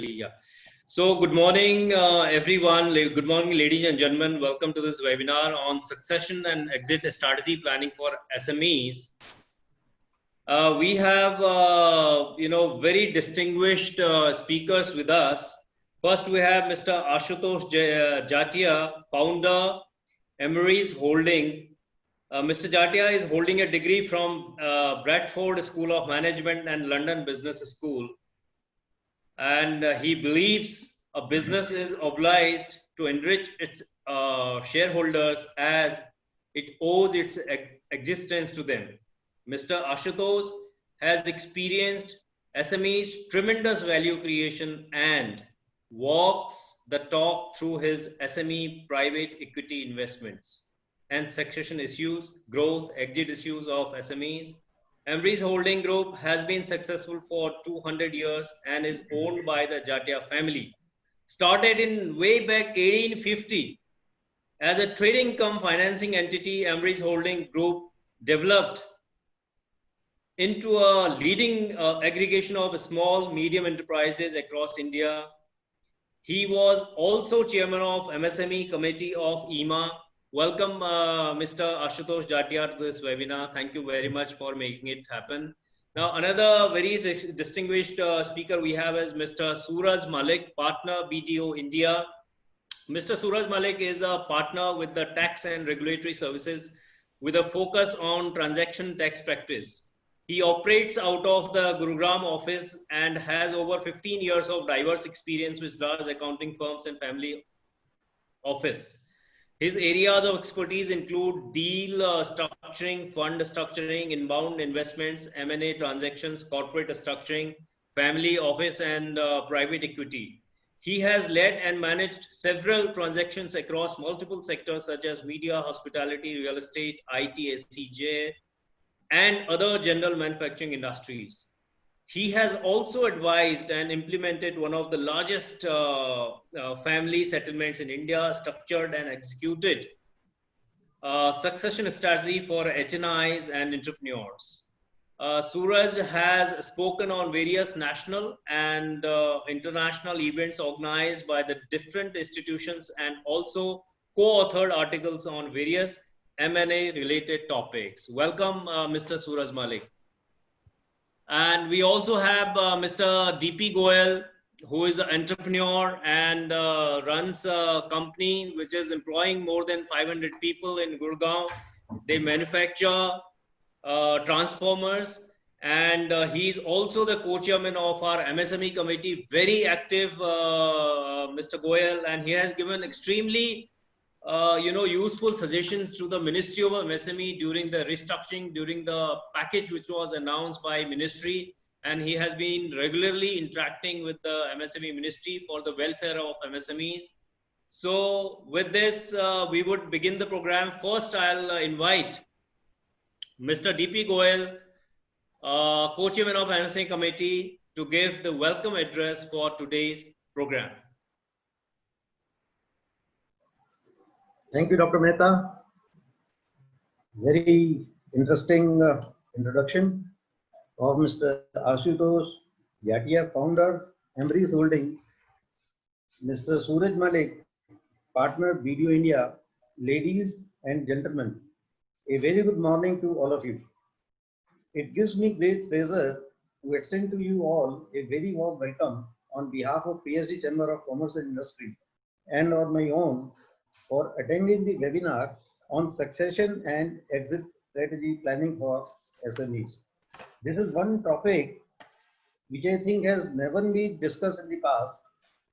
Yeah. So good morning, everyone. Good morning, ladies and gentlemen. Welcome to this webinar on succession and exit strategy planning for SMEs. We have, very distinguished speakers with us. First, we have Mr. Ashutosh Jatia, founder, Emery's Holding. Mr. Jatia is holding a degree from Bradford School of Management and London Business School. And he believes a business is obliged to enrich its shareholders as it owes its existence to them. Mr. Ashutosh has experienced SME's tremendous value creation and walks the talk through his SME private equity investments and succession issues, growth, exit issues of SMEs. Emery's Holding Group has been successful for 200 years and is owned by the Jatia family. Started in way back 1850 as a trading cum financing entity, Emery's Holding Group developed into a leading aggregation of small, medium enterprises across India. He was also chairman of MSME committee of EMA. Welcome, Mr. Ashutosh Jatia, to this webinar. Thank you very much for making it happen. Now, another very distinguished speaker we have is Mr. Suraj Malik, partner BDO India. Mr. Suraj Malik is a partner with the Tax and Regulatory Services with a focus on transaction tax practice. He operates out of the Gurugram office and has over 15 years of diverse experience with large accounting firms and family office. His areas of expertise include deal structuring, fund structuring, inbound investments, M&A transactions, corporate structuring, family office, and private equity. He has led and managed several transactions across multiple sectors such as media, hospitality, real estate, IT, SCJ, and other general manufacturing industries. He has also advised and implemented one of the largest family settlements in India, structured and executed succession strategy for HNIs and entrepreneurs. Suraj has spoken on various national and international events organized by the different institutions and also co-authored articles on various M&A related topics. Welcome, Mr. Suraj Malik. And we also have Mr. DP Goel, who is an entrepreneur and runs a company which is employing more than 500 people in Gurgaon. They manufacture transformers, and he's also the co-chairman of our MSME committee, very active, Mr. Goel, and he has given extremely useful suggestions to the Ministry of MSME during the restructuring, during the package which was announced by Ministry, and he has been regularly interacting with the MSME Ministry for the welfare of MSMEs. So with this, we would begin the program. First, I'll invite Mr. DP Goel, co-chairman of MSME Committee, to give the welcome address for today's program. Thank you, Dr. Mehta. Very interesting introduction of Mr. Ashutosh Jatia, founder, Emery's Holding, Mr. Suraj Malik, partner, BDO India. Ladies and gentlemen, a very good morning to all of you. It gives me great pleasure to extend to you all a very warm welcome on behalf of PSD Chamber of Commerce and Industry and on my own for attending the webinar on succession and exit strategy planning for SMEs. This is one topic which I think has never been discussed in the past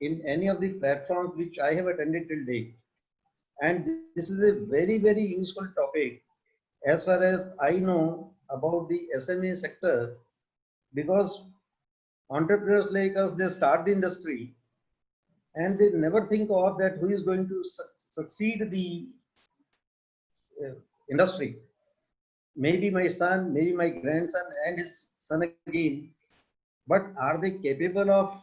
in any of the platforms which I have attended till date. And this is a very, very useful topic as far as I know about the SME sector, because entrepreneurs like us, they start the industry and they never think of that who is going to succeed the industry. Maybe my son, maybe my grandson and his son again, but are they capable of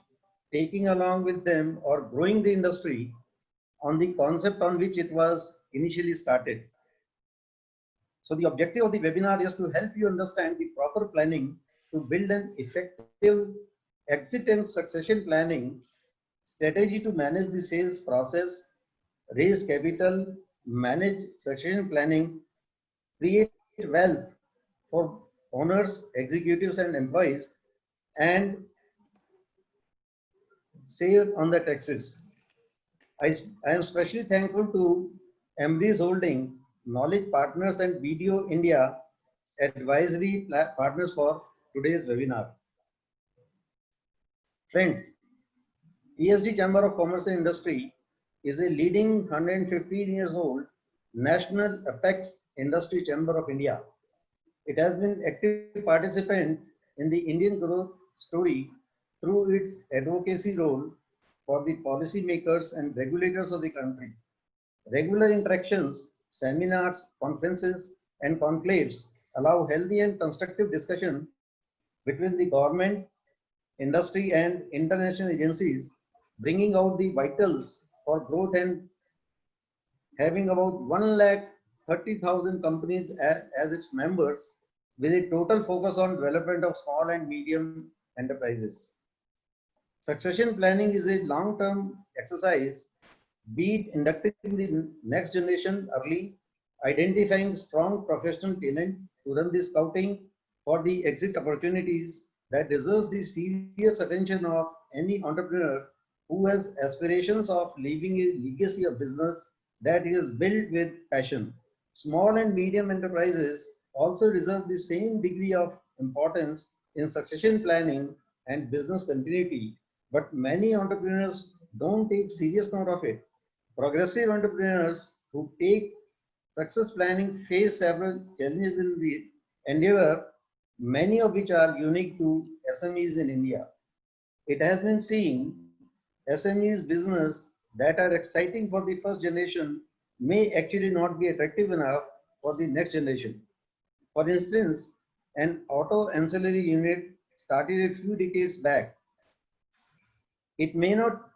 taking along with them or growing the industry on the concept on which it was initially started? So the objective of the webinar is to help you understand the proper planning to build an effective exit and succession planning strategy to manage the sales process, raise capital, manage succession planning, create wealth for owners, executives, and employees, and save on the taxes. I am especially thankful to Embreeze Holding, Knowledge Partners, and BDO India advisory partners for today's webinar. Friends, ESD Chamber of Commerce and Industry is a leading 115 years old national apex industry chamber of India. It has been active participant in the Indian growth story through its advocacy role for the policymakers and regulators of the country. Regular interactions, seminars, conferences, and conclaves allow healthy and constructive discussion between the government, industry, and international agencies, bringing out the vitals for growth and having about 130,000 companies as its members with a total focus on development of small and medium enterprises. Succession planning is a long-term exercise, be it inducting the next generation early, identifying strong professional talent to run the scouting for the exit opportunities that deserves the serious attention of any entrepreneur who has aspirations of leaving a legacy of business that is built with passion. Small and medium enterprises also deserve the same degree of importance in succession planning and business continuity, but many entrepreneurs don't take serious note of it. Progressive entrepreneurs who take success planning face several challenges in the endeavor, many of which are unique to SMEs in India. It has been seen SMEs business that are exciting for the first generation may actually not be attractive enough for the next generation. For instance, an auto ancillary unit started a few decades back. It may not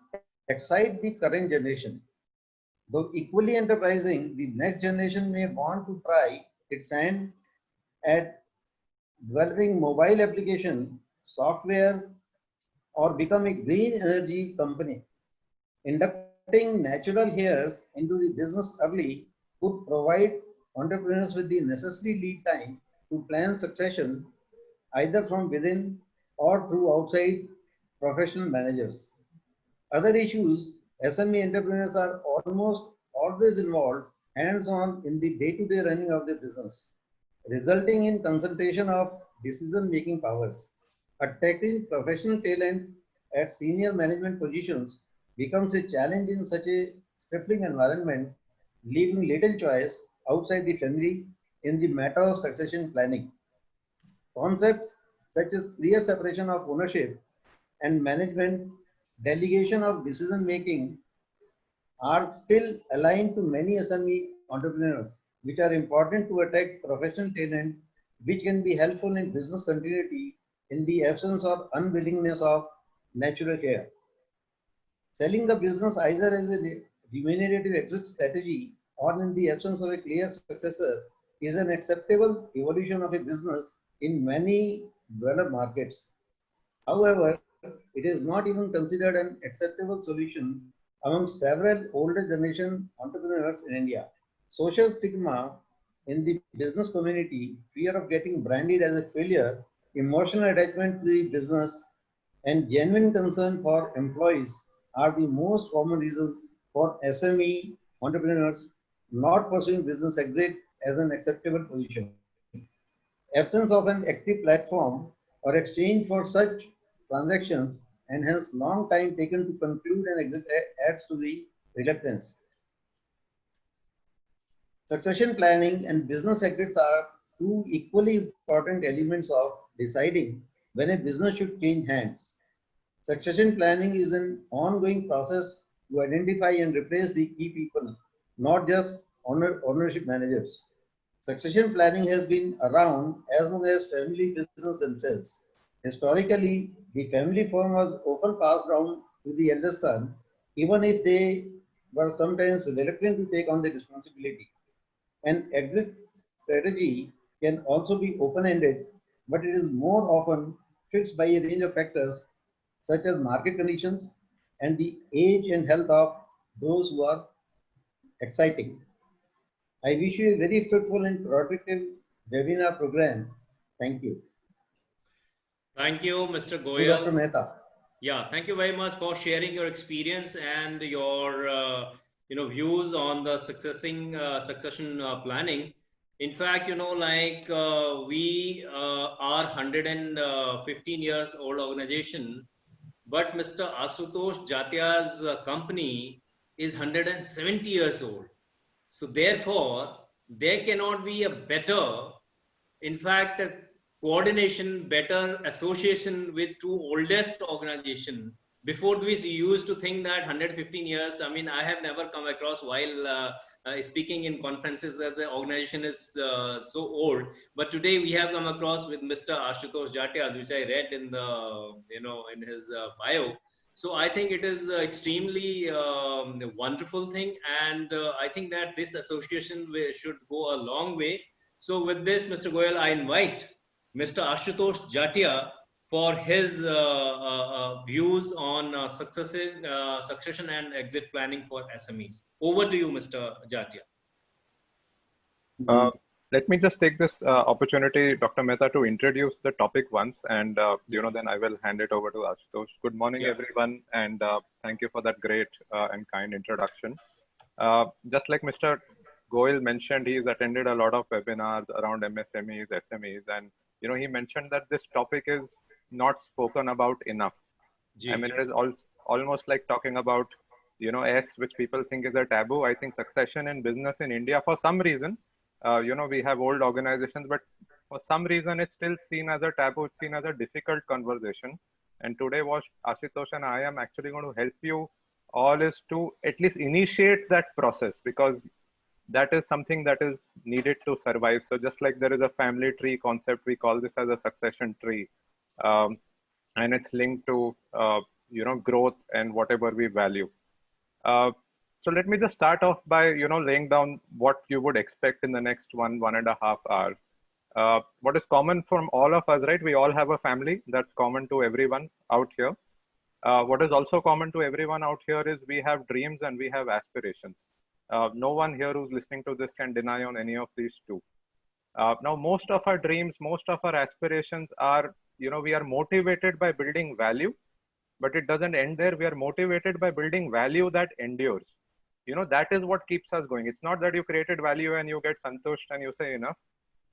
excite the current generation. Though equally enterprising, the next generation may want to try its hand at developing mobile application, software, or become a green energy company. Inducting natural hairs into the business early could provide entrepreneurs with the necessary lead time to plan succession either from within or through outside professional managers. Other issues, SME entrepreneurs are almost always involved hands-on in the day-to-day running of their business, resulting in concentration of decision-making powers. Attracting professional talent at senior management positions becomes a challenge in such a stifling environment, leaving little choice outside the family in the matter of succession planning. Concepts such as clear separation of ownership and management, delegation of decision making are still aligned to many SME entrepreneurs, which are important to attract professional talent, which can be helpful in business continuity in the absence or unwillingness of natural care. Selling the business either as a remunerative exit strategy or in the absence of a clear successor is an acceptable evolution of a business in many developed markets. However, it is not even considered an acceptable solution among several older generation entrepreneurs in India. Social stigma in the business community, fear of getting branded as a failure, emotional attachment to the business, and genuine concern for employees are the most common reasons for SME entrepreneurs not pursuing business exit as an acceptable position. Absence of an active platform or exchange for such transactions and hence long time taken to conclude an exit adds to the reluctance. Succession planning and business exits are two equally important elements of deciding when a business should change hands. Succession planning is an ongoing process to identify and replace the key people, not just ownership managers. Succession planning has been around as long as family business themselves. Historically, the family firm was often passed down to the eldest son, even if they were sometimes reluctant to take on the responsibility. An exit strategy can also be open-ended, but it is more often fixed by a range of factors such as market conditions, and the age and health of those who are exciting. I wish you a very fruitful and productive webinar program. Thank you. Thank you, Mr. To Dr. Goyal. Mehta. Yeah, thank you very much for sharing your experience and your views on the succession planning. In fact, we are 115 years old organization, but Mr. Asutosh Jatia's company is 170 years old. So therefore, there cannot be a better, in fact, coordination, better association with two oldest organization. Before this, we used to think that 115 years. I mean, I have never come across while speaking in conferences that the organization is so old. But today we have come across with Mr. Ashutosh Jatia, which I read in the in his bio. So I think it is extremely wonderful thing, and I think that this association should go a long way. So with this, Mr. Goyal, I invite Mr. Ashutosh Jatia for his views on succession and exit planning for SMEs. Over to you, Mr. Jatia. Let me just take this opportunity, Dr. Mehta, to introduce the topic once, and then I will hand it over to Ashutosh. Good morning, everyone, and thank you for that great and kind introduction. Just like Mr. Goyal mentioned, he's attended a lot of webinars around MSMEs, SMEs, and he mentioned that this topic is not spoken about enough. I mean, it is almost like talking about S, which people think is a taboo. I think succession in business in India, for some reason, we have old organizations, but for some reason it's still seen as a taboo. It's seen as a difficult conversation. And today what Ashutosh and I am actually going to help you all is to at least initiate that process, because that is something that is needed to survive. So just like there is a family tree concept, we call this as a succession tree. And it's linked to, growth and whatever we value. So let me just start off by, laying down what you would expect in the next 1.5 hours. What is common from all of us, right? We all have a family. That's common to everyone out here. What is also common to everyone out here is we have dreams and we have aspirations. No one here who's listening to this can deny on any of these two. Now, most of our dreams, most of our aspirations are, we are motivated by building value, but it doesn't end there. We are motivated by building value that endures. That is what keeps us going. It's not that you created value and you get santusht and you say enough,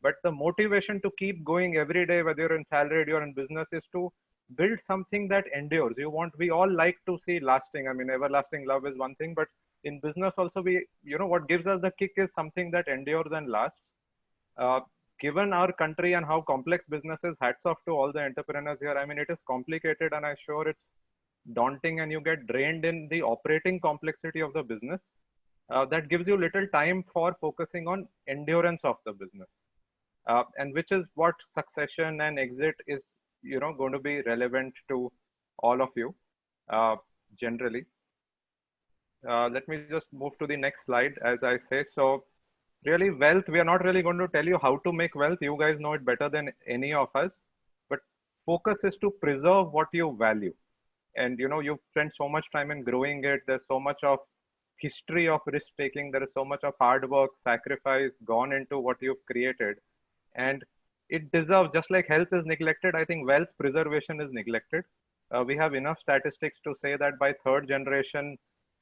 but the motivation to keep going every day, whether you're in salaried or in business, is to build something that endures. We all like to see lasting. I mean, everlasting love is one thing, but in business also, what gives us the kick is something that endures and lasts. Given our country and how complex business is, hats off to all the entrepreneurs here. I mean, it is complicated and I'm sure it's daunting and you get drained in the operating complexity of the business. That gives you little time for focusing on endurance of the business. And which is what succession and exit is, going to be relevant to all of you generally. Let me just move to the next slide, as I say. So really, wealth, we are not really going to tell you how to make wealth. You guys know it better than any of us. But focus is to preserve what you value. And, you've spent so much time in growing it. There's so much of history of risk taking. There is so much of hard work, sacrifice gone into what you've created. And it deserves, just like health is neglected, I think wealth preservation is neglected. We have enough statistics to say that by third generation,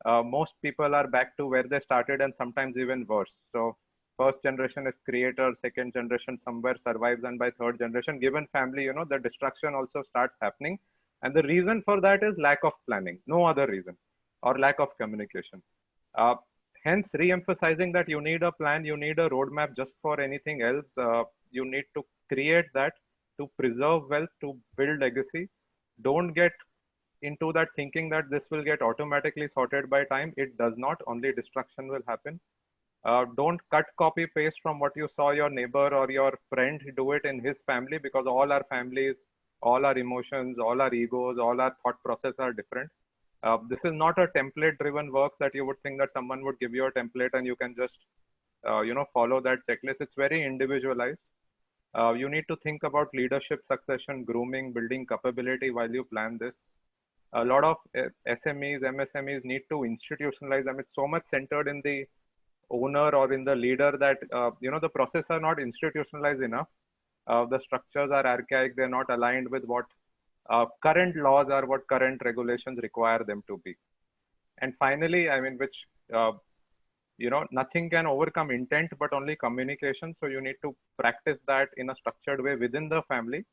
most people are back to where they started and sometimes even worse. So first generation is creator, second generation somewhere survives, and by third generation, given family, the destruction also starts happening. And the reason for that is lack of planning, no other reason, or lack of communication. Hence, re-emphasizing that you need a plan, you need a roadmap just for anything else. You need to create that to preserve wealth, to build legacy. Don't get into that thinking that this will get automatically sorted by time. It does not. Only destruction will happen. Don't cut, copy, paste from what you saw your neighbor or your friend do it in his family, because all our families, all our emotions, all our egos, all our thought process are different. This is not a template driven work that you would think that someone would give you a template and you can just, follow that checklist. It's very individualized. You need to think about leadership, succession, grooming, building capability while you plan this. a lot of SMEs, MSMEs need to institutionalize. I mean, so much centered in the owner or in the leader that, the processes are not institutionalized enough. The structures are archaic. They're not aligned with what current laws are, what current regulations require them to be. And finally, I mean, which, nothing can overcome intent, but only communication. So you need to practice that in a structured way within the family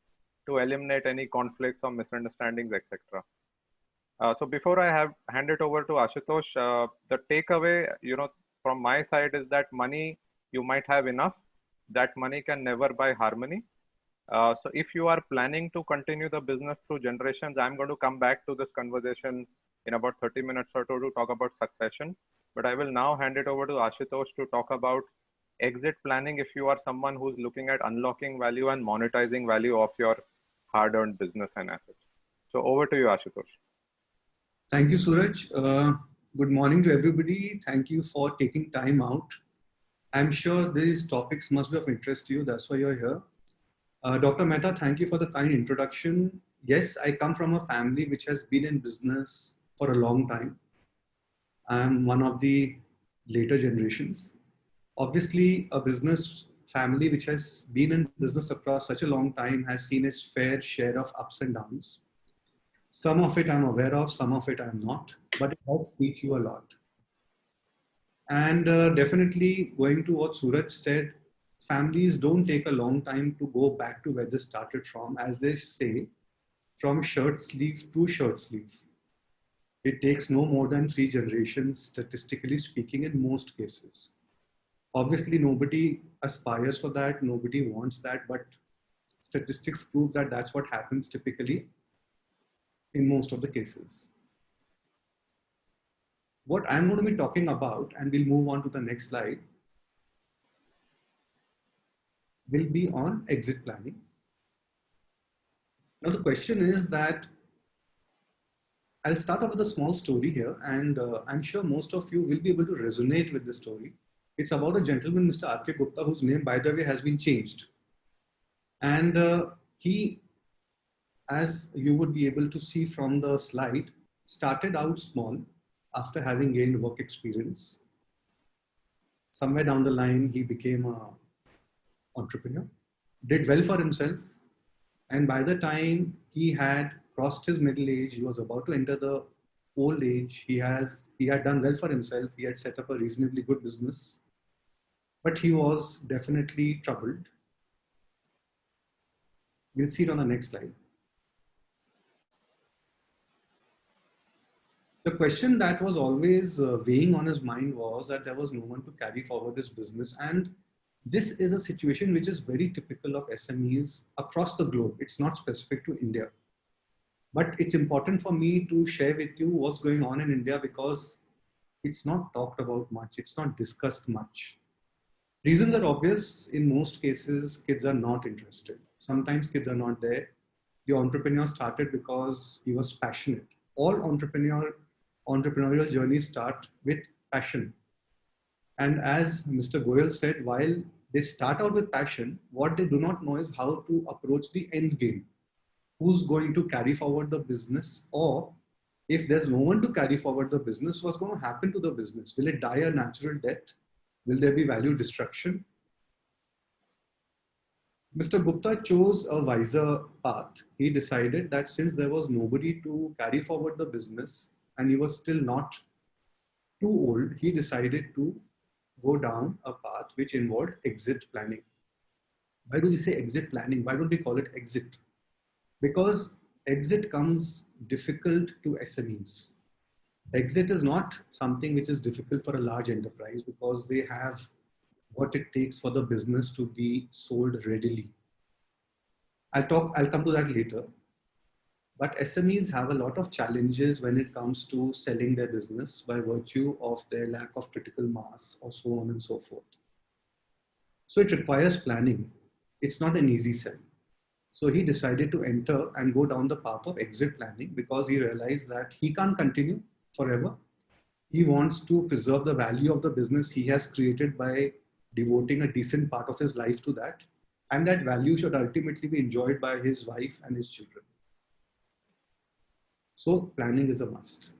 to eliminate any conflicts or misunderstandings, etc. So before I hand it over to Ashutosh, the takeaway, from my side is that money, you might have enough. That money can never buy harmony. So if you are planning to continue the business through generations, I'm going to come back to this conversation in about 30 minutes or so to talk about succession. But I will now hand it over to Ashutosh to talk about exit planning if you are someone who's looking at unlocking value and monetizing value of your hard-earned business and assets. So over to you, Ashutosh. Thank you, Suraj. Good morning to everybody. Thank you for taking time out. I'm sure these topics must be of interest to you. That's why you're here. Dr. Mehta, thank you for the kind introduction. Yes, I come from a family which has been in business for a long time. I'm one of the later generations. Obviously, a business family which has been in business across such a long time has seen its fair share of ups and downs. Some of it I'm aware of, some of it I'm not, but it does teach you a lot. And definitely going to what Suraj said, families don't take a long time to go back to where they started from. As they say, from shirt sleeve to shirt sleeve. It takes no more than 3 generations, statistically speaking, in most cases. Obviously, nobody aspires for that. Nobody wants that, but statistics prove that that's what happens typically in most of the cases. What I'm going to be talking about, and we'll move on to the next slide, will be on exit planning. Now, the question is that I'll start off with a small story here, and I'm sure most of you will be able to resonate with this story. It's about a gentleman, Mr. R.K. Gupta, whose name, by the way, has been changed. And he, as you would be able to see from the slide, started out small after having gained work experience. Somewhere down the line, he became an entrepreneur, did well for himself. And by the time he had crossed his middle age, he was about to enter the old age. He had done well for himself. He had set up a reasonably good business, but he was definitely troubled. We'll see it on the next slide. The question that was always weighing on his mind was that there was no one to carry forward his business. And this is a situation which is very typical of SMEs across the globe. It's not specific to India. But it's important for me to share with you what's going on in India because it's not talked about much. It's not discussed much. Reasons are obvious. In most cases, kids are not interested. Sometimes kids are not there. The entrepreneur started because he was passionate. All entrepreneurial journeys start with passion. And as Mr. Goyal said, while they start out with passion, what they do not know is how to approach the end game. Who's going to carry forward the business, or if there's no one to carry forward the business, what's going to happen to the business? Will it die a natural death? Will there be value destruction? Mr. Gupta chose a wiser path. He decided that since there was nobody to carry forward the business and he was still not too old, he decided to go down a path which involved exit planning. Why do we say exit planning? Why don't we call it exit? Because exit comes difficult to SMEs. Exit is not something which is difficult for a large enterprise because they have what it takes for the business to be sold readily. I'll come to that later. But SMEs have a lot of challenges when it comes to selling their business by virtue of their lack of critical mass or so on and so forth. So it requires planning. It's not an easy sell. So he decided to enter and go down the path of exit planning because he realized that he can't continue forever. He wants to preserve the value of the business he has created by devoting a decent part of his life to that. And that value should ultimately be enjoyed by his wife and his children. So planning is a must.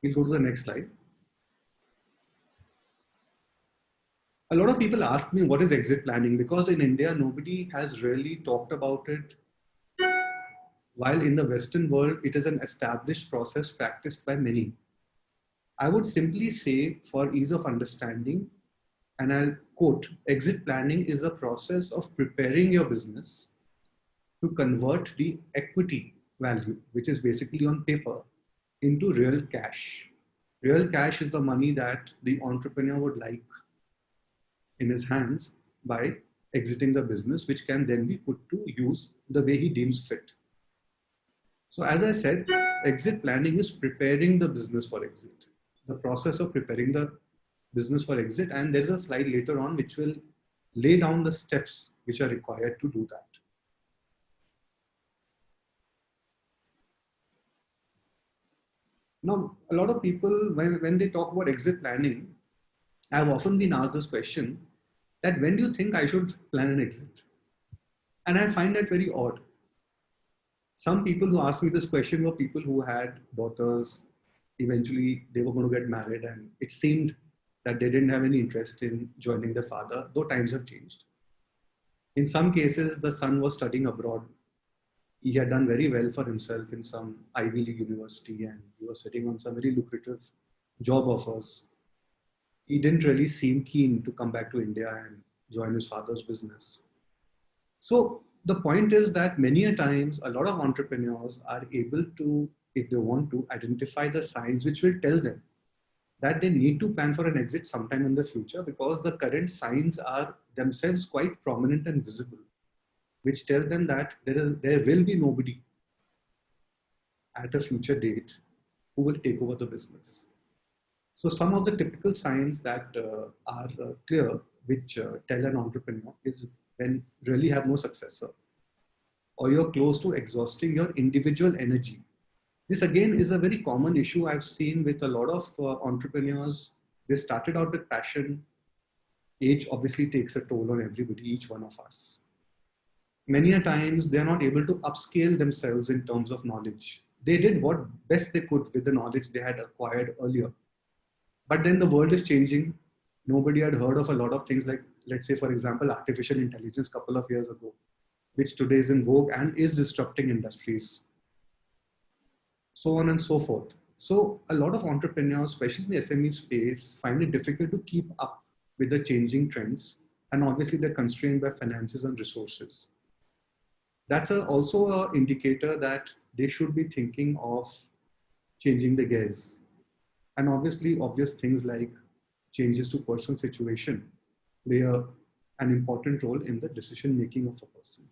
We'll go to the next slide. A lot of people ask me what is exit planning, because in India, nobody has really talked about it. While in the Western world, it is an established process practiced by many. I would simply say, for ease of understanding, and I'll quote, exit planning is the process of preparing your business to convert the equity value, which is basically on paper, into real cash. Real cash is the money that the entrepreneur would like in his hands by exiting the business, which can then be put to use the way he deems fit. So as I said, exit planning is preparing the business for exit, the process of preparing the business for exit. And there is a slide later on which will lay down the steps which are required to do that. Now, a lot of people, when they talk about exit planning, I've often been asked this question, that when do you think I should plan an exit? And I find that very odd. Some people who asked me this question were people who had daughters. Eventually, they were going to get married, and it seemed that they didn't have any interest in joining their father, though times have changed. In some cases, the son was studying abroad. He had done very well for himself in some Ivy League university, and he was sitting on some very lucrative job offers. He didn't really seem keen to come back to India and join his father's business. So the point is that many a times, a lot of entrepreneurs are able to, if they want to, identify the signs which will tell them that they need to plan for an exit sometime in the future, because the current signs are themselves quite prominent and visible, which tell them that there will be nobody at a future date who will take over the business. So some of the typical signs that are clear, which tell an entrepreneur, is when you really have no successor, or you're close to exhausting your individual energy. This again is a very common issue I've seen with a lot of entrepreneurs. They started out with passion. Age obviously takes a toll on everybody, each one of us. Many a times they're not able to upscale themselves in terms of knowledge. They did what best they could with the knowledge they had acquired earlier. But then the world is changing. Nobody had heard of a lot of things like, let's say, for example, artificial intelligence a couple of years ago, which today is in vogue and is disrupting industries. So on and so forth. So a lot of entrepreneurs, especially in the SME space, find it difficult to keep up with the changing trends. And obviously they're constrained by finances and resources. That's also an indicator that they should be thinking of changing the gears. And obviously, obvious things like changes to personal situation play an important role in the decision making of a person.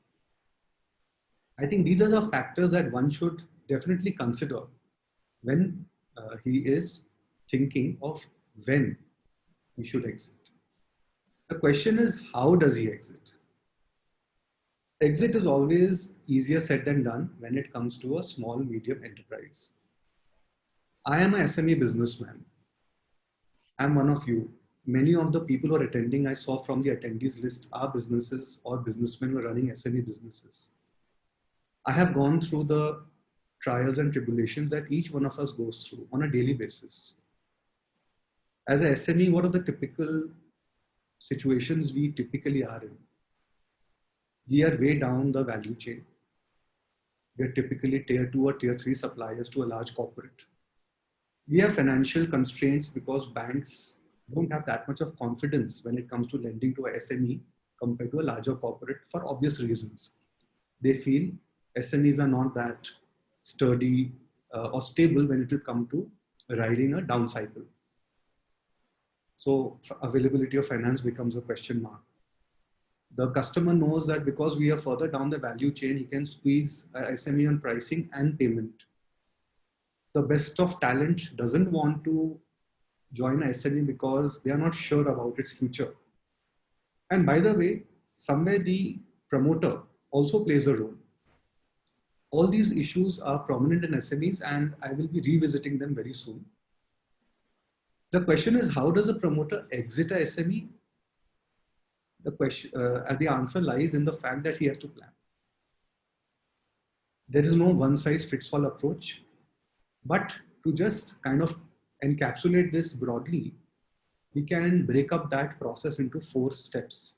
I think these are the factors that one should definitely consider when he is thinking of when he should exit. The question is, how does he exit? Exit is always easier said than done when it comes to a small, medium enterprise. I am a SME businessman. I'm one of you. Many of the people who are attending, I saw from the attendees list, are businesses or businessmen who are running SME businesses. I have gone through the trials and tribulations that each one of us goes through on a daily basis. As a SME, what are the typical situations we typically are in? We are way down the value chain. We are typically tier 2 or tier 3 suppliers to a large corporate. We have financial constraints because banks don't have that much of confidence when it comes to lending to a SME compared to a larger corporate for obvious reasons. They feel SMEs are not that sturdy or stable when it will come to riding a down cycle. So availability of finance becomes a question mark. The customer knows that because we are further down the value chain, he can squeeze SME on pricing and payment. The best of talent doesn't want to join a SME because they are not sure about its future. And by the way, somewhere the promoter also plays a role. All these issues are prominent in SMEs, and I will be revisiting them very soon. The question is, how does a promoter exit a SME? The answer lies in the fact that he has to plan. There is no one size fits all approach, but to just kind of encapsulate this broadly, we can break up that process into 4 steps.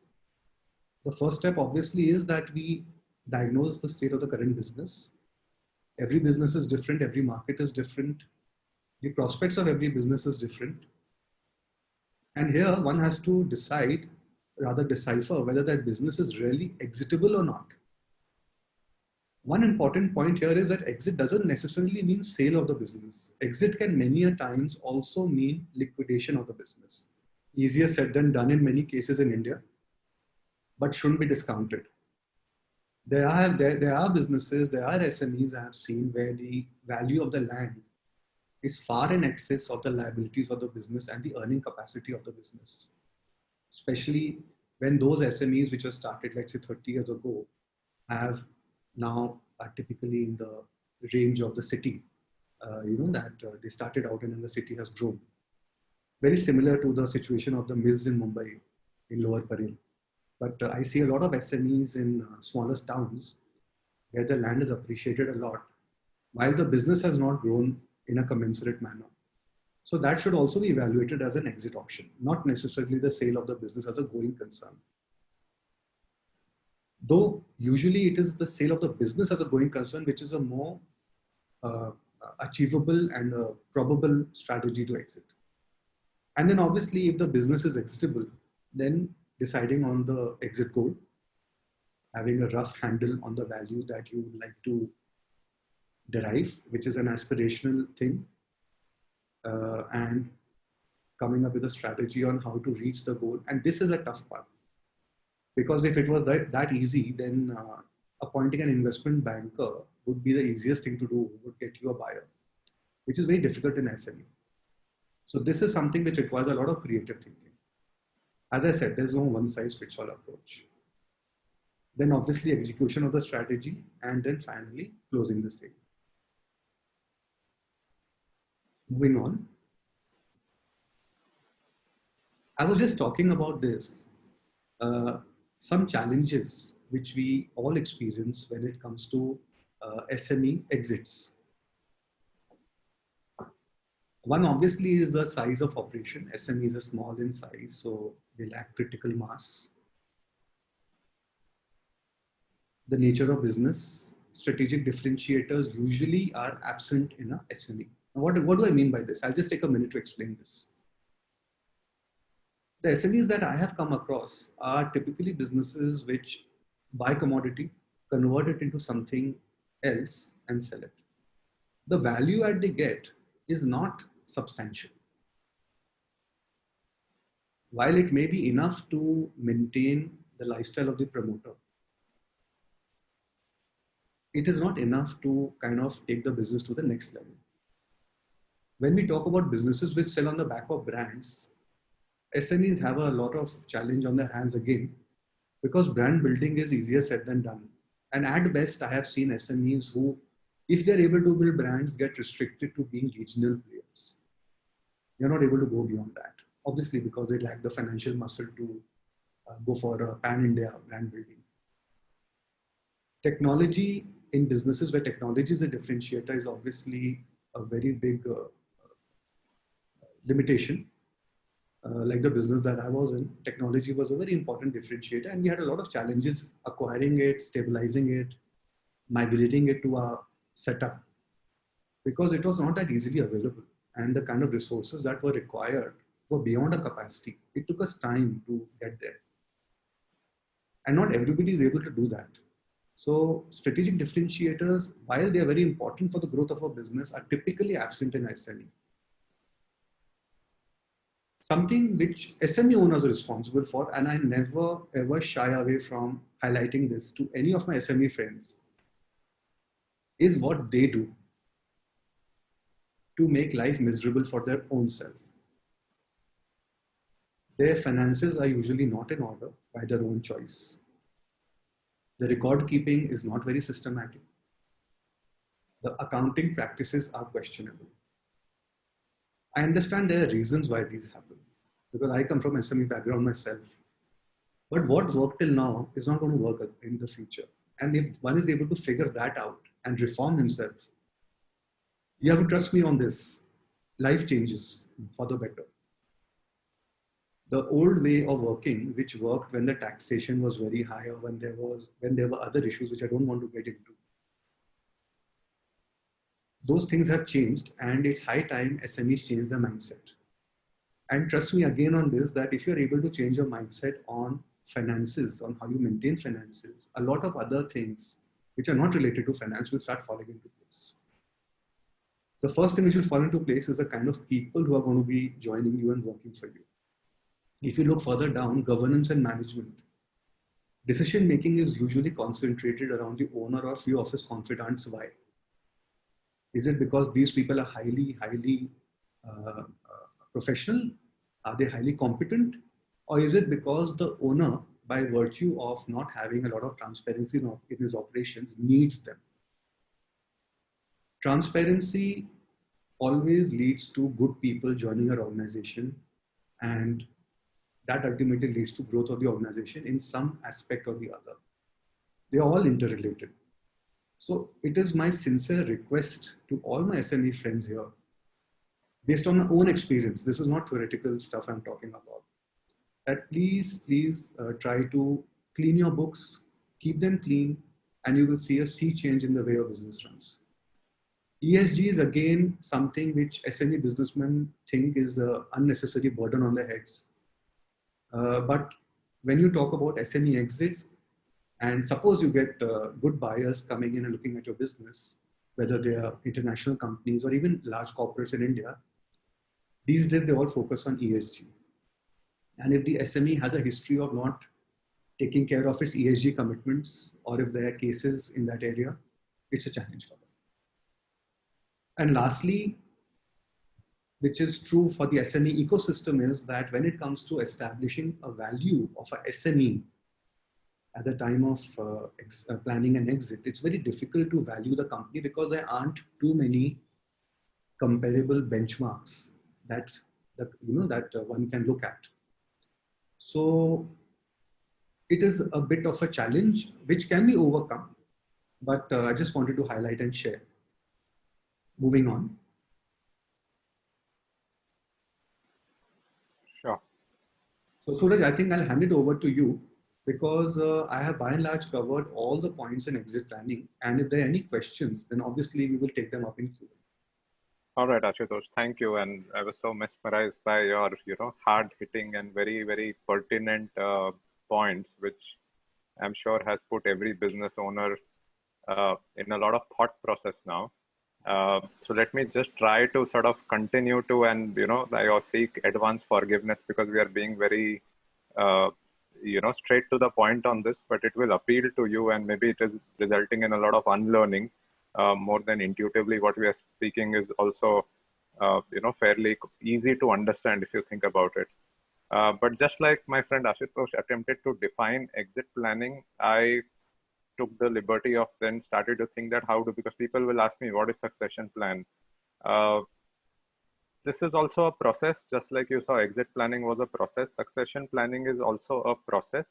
The first step obviously is that we diagnose the state of the current business. Every business is different, every market is different, the prospects of every business is different. And here one has to decide, rather decipher, whether that business is really exitable or not. One important point here is that exit doesn't necessarily mean sale of the business. Exit can many a times also mean liquidation of the business. Easier said than done in many cases in India, but shouldn't be discounted. There are businesses, there are SMEs I have seen where the value of the land is far in excess of the liabilities of the business and the earning capacity of the business. Especially when those SMEs which were started, let's say 30 years ago, have now are typically in the range of the city, they started out and then the city has grown. Very similar to the situation of the mills in Mumbai, in Lower Parel. But I see a lot of SMEs in smaller towns where the land is appreciated a lot, while the business has not grown in a commensurate manner. So that should also be evaluated as an exit option, not necessarily the sale of the business as a going concern. Though usually it is the sale of the business as a going concern, which is a more achievable and a probable strategy to exit. And then obviously if the business is exitable, then deciding on the exit goal, having a rough handle on the value that you would like to derive, which is an aspirational thing, and coming up with a strategy on how to reach the goal. And this is a tough part, because if it was that easy, then appointing an investment banker would be the easiest thing to do, would get you a buyer, which is very difficult in SME. So this is something which requires a lot of creative thinking. As I said, there's no one size fits all approach. Then obviously execution of the strategy, and then finally closing the sale. Moving on. I was just talking about this, some challenges which we all experience when it comes to SME exits. One obviously is the size of operation. SMEs are small in size, so they lack critical mass. The nature of business, strategic differentiators usually are absent in a SME. Now, what do I mean by this? I'll just take a minute to explain this. The SMEs that I have come across are typically businesses which buy commodity, convert it into something else and sell it. The value add they get is not substantial. While it may be enough to maintain the lifestyle of the promoter, it is not enough to kind of take the business to the next level. When we talk about businesses which sell on the back of brands, SMEs have a lot of challenge on their hands again, because brand building is easier said than done. And at best, I have seen SMEs who, if they're able to build brands, get restricted to being regional players. They're not able to go beyond that, obviously, because they lack the financial muscle to go for a pan-India brand building. Technology in businesses where technology is a differentiator is obviously a very big limitation. Like the business that I was in, technology was a very important differentiator, and we had a lot of challenges acquiring it, stabilizing it, migrating it to our setup, because it was not that easily available, and the kind of resources that were required were beyond our capacity. It took us time to get there, and not everybody is able to do that. So strategic differentiators, while they are very important for the growth of a business, are typically absent in SME. Something which SME owners are responsible for, and I never ever shy away from highlighting this to any of my SME friends, is what they do to make life miserable for their own self. Their finances are usually not in order by their own choice. The record keeping is not very systematic. The accounting practices are questionable. I understand there are reasons why these happen, because I come from SME background myself. But what worked till now is not going to work in the future. And if one is able to figure that out, and reform himself, you have to trust me on this. Life changes for the better. The old way of working, which worked when the taxation was very high or when there were other issues which I don't want to get into, those things have changed, and it's high time SMEs change their mindset. And trust me again on this, that if you're able to change your mindset on finances, on how you maintain finances, a lot of other things which are not related to finance will start falling into place. The first thing which will fall into place is the kind of people who are going to be joining you and working for you. If you look further down, governance and management, decision making is usually concentrated around the owner or few of his confidants. Why? Is it because these people are highly professional? Are they highly competent? Or is it because the owner, by virtue of not having a lot of transparency in his operations, needs them? Transparency always leads to good people joining our organization, and that ultimately leads to growth of the organization in some aspect or the other. They're all interrelated. So it is my sincere request to all my SME friends here, based on my own experience, this is not theoretical stuff I'm talking about, that please try to clean your books, keep them clean, and you will see a sea change in the way your business runs. ESG is again something which SME businessmen think is an unnecessary burden on their heads. But when you talk about SME exits, and suppose you get good buyers coming in and looking at your business, whether they are international companies or even large corporates in India, these days they all focus on ESG. And if the SME has a history of not taking care of its ESG commitments, or if there are cases in that area, it's a challenge for them. And lastly, which is true for the SME ecosystem, is that when it comes to establishing a value of a SME at the time of planning an exit, it's very difficult to value the company because there aren't too many comparable benchmarks that one can look at. So it is a bit of a challenge which can be overcome, but I just wanted to highlight and share. Moving on. Sure. So Suraj, I think I'll hand it over to you, because I have by and large covered all the points in exit planning. And if there are any questions, then obviously we will take them up in Q&A. All right, Ashutosh, thank you. And I was so mesmerized by your, hard-hitting and very, very pertinent points, which I'm sure has put every business owner in a lot of thought process now. So let me just try to sort of continue to, and I seek advance forgiveness because we are being very, straight to the point on this, but it will appeal to you, and maybe it is resulting in a lot of unlearning. More than intuitively, what we are speaking is also, fairly easy to understand if you think about it. But just like my friend Ashutosh attempted to define exit planning, I took the liberty of then started to think that because people will ask me, what is succession plan? This is also a process, just like you saw exit planning was a process. Succession planning is also a process.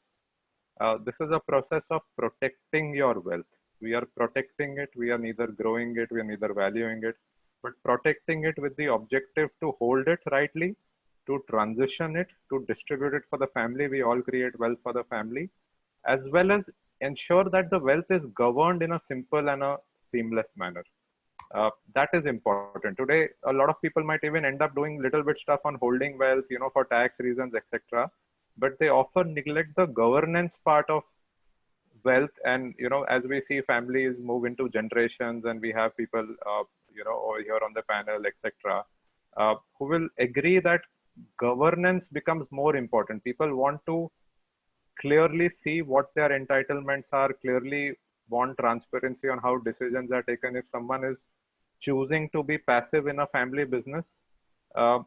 This is a process of protecting your wealth. We are protecting it. We are neither growing it. We are neither valuing it, but protecting it with the objective to hold it rightly, to transition it, to distribute it for the family. We all create wealth for the family, as well as ensure that the wealth is governed in a simple and a seamless manner. That is important. Today, a lot of people might even end up doing little bit stuff on holding wealth, for tax reasons, etc. But they often neglect the governance part of wealth. And as we see families move into generations, and we have people over here on the panel, etc., who will agree that governance becomes more important. People want to clearly see what their entitlements are, clearly want transparency on how decisions are taken. If someone is choosing to be passive in a family business,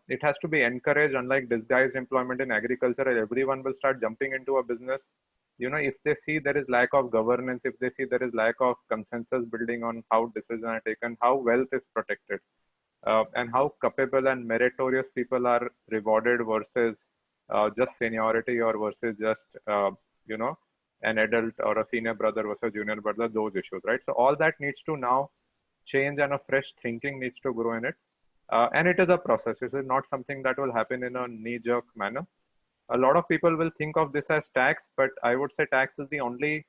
it has to be encouraged. Unlike disguised employment in agriculture, everyone will start jumping into a business. If they see there is lack of governance, if they see there is lack of consensus building on how decisions are taken, how wealth is protected, and how capable and meritorious people are rewarded versus just seniority or versus just, an adult or a senior brother versus junior brother, those issues, right? So all that needs to now change, and a fresh thinking needs to grow in it. And it is a process. This is not something that will happen in a knee-jerk manner. A lot of people will think of this as tax, but I would say tax is the only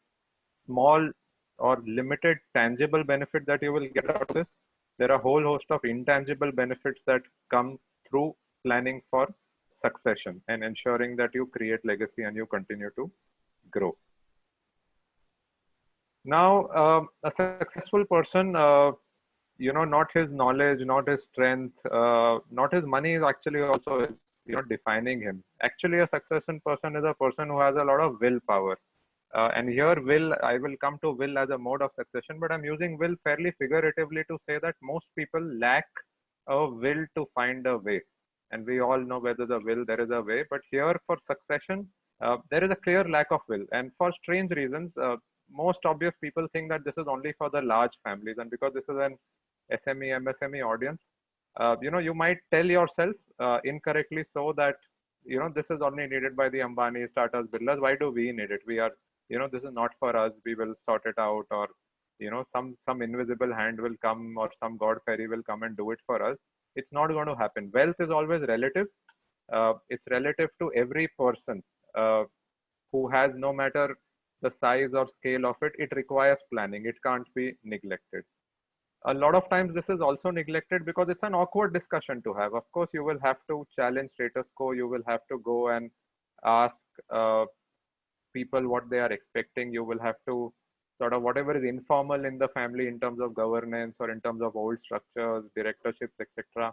small or limited tangible benefit that you will get out of this. There are a whole host of intangible benefits that come through planning for succession and ensuring that you create legacy and you continue to grow. Now, a successful person, not his knowledge, not his strength, not his money is actually also is, defining him. Actually, a successful person is a person who has a lot of willpower. And here I will come to will as a mode of succession, but I'm using will fairly figuratively to say that most people lack a will to find a way. And we all know whether the will, there is a way, but here for succession, there is a clear lack of will. And for strange reasons, most obvious people think that this is only for the large families. And because this is an SME, MSME audience, you might tell yourself incorrectly so that, this is only needed by the Ambanis, Tatas, Birlas. Why do we need it? We are, this is not for us. We will sort it out, or, some invisible hand will come, or some God fairy will come and do it for us. It's not going to happen. Wealth is always relative. It's relative to every person who has, no matter the size or scale of it, it requires planning. It can't be neglected. A lot of times this is also neglected because it's an awkward discussion to have. Of course, you will have to challenge status quo. You will have to go and ask people what they are expecting. You will have to sort of whatever is informal in the family in terms of governance or in terms of old structures, directorships, etc.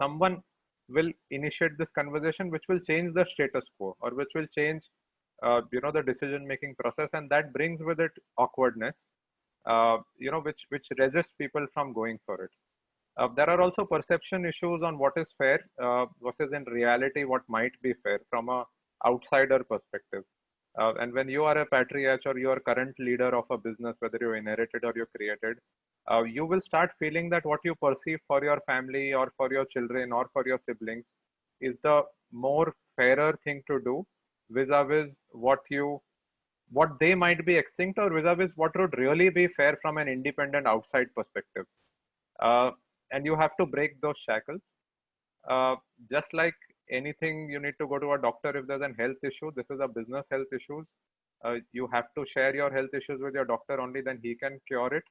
Someone will initiate this conversation which will change the status quo, or which will change the decision-making process, and that brings with it awkwardness, which resists people from going for it. There are also perception issues on what is fair versus in reality what might be fair from a outsider perspective. And when you are a patriarch or you are current leader of a business, whether you inherited or you created, you will start feeling that what you perceive for your family or for your children or for your siblings is the more fairer thing to do vis-a-vis what they might be extinct, or vis-a-vis what would really be fair from an independent outside perspective. And you have to break those shackles. Just like anything, you need to go to a doctor if there's a health issue. This is a business health issues. You have to share your health issues with your doctor, only then he can cure it.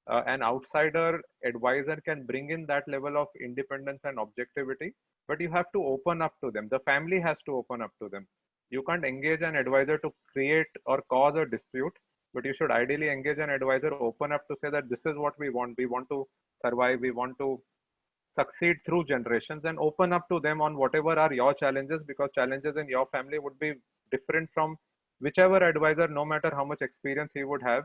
An outsider advisor can bring in that level of independence and objectivity, but you have to open up to them. The family has to open up to them. You can't engage an advisor to create or cause a dispute, but you should ideally engage an advisor, open up to say that this is what we want. We want to survive. We want to succeed through generations, and open up to them on whatever are your challenges, because challenges in your family would be different from whichever advisor, no matter how much experience he would have,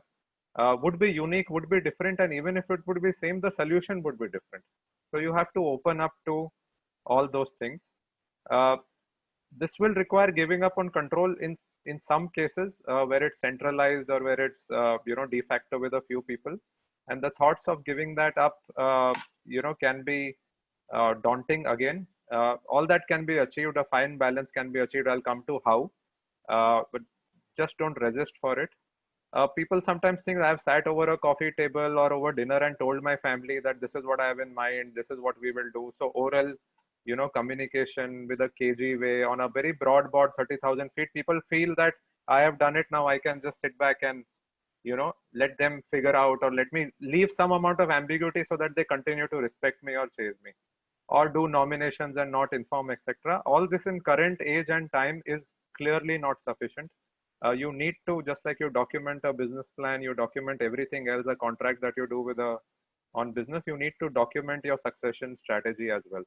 would be unique, would be different. And even if it would be same, the solution would be different. So you have to open up to all those things. This will require giving up on control in some cases where it's centralized or where it's de facto with a few people, and the thoughts of giving that up can be daunting again. All that can be achieved, a fine balance can be achieved. I'll come to how, but just don't resist for it. People sometimes think I've sat over a coffee table or over dinner and told my family that this is what I have in mind, this is what we will do. So oral communication with a KG way on a very broad board, 30,000 feet, people feel that I have done it, now I can just sit back and, let them figure out, or let me leave some amount of ambiguity so that they continue to respect me or chase me, or do nominations and not inform, etc. All this in current age and time is clearly not sufficient. You need to, just like you document a business plan, you document everything else, a contract that you do on business, you need to document your succession strategy as well.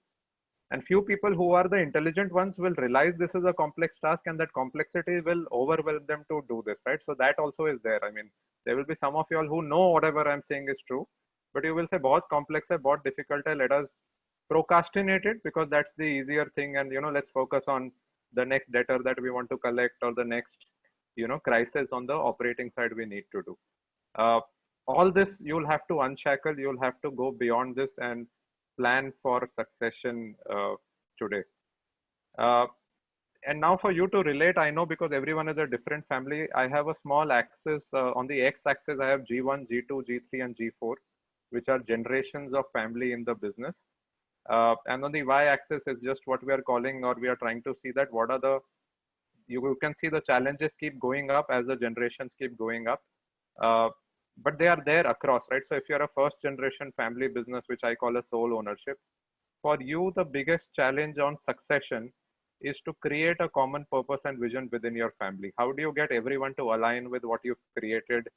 And few people who are the intelligent ones will realize this is a complex task, and that complexity will overwhelm them to do this, right? So that also is there. I mean, there will be some of you all who know whatever I'm saying is true, but you will say, "Bahut complex hai, bahut difficult hai, let us procrastinate it because that's the easier thing. And, let's focus on the next debtor that we want to collect, or the next, crisis on the operating side we need to do." All this, you'll have to unshackle, you'll have to go beyond this and plan for succession today. And now for you to relate, I know because everyone is a different family, I have a small axis. On the x-axis, I have G1, G2, G3, and G4, which are generations of family in the business. And on the y-axis is just what we are calling, or we are trying to see that what are the, you can see the challenges keep going up as the generations keep going up. But they are there across, right? So if you're a first generation family business, which I call a sole ownership, for you, the biggest challenge on succession is to create a common purpose and vision within your family. How do you get everyone to align with what you've created,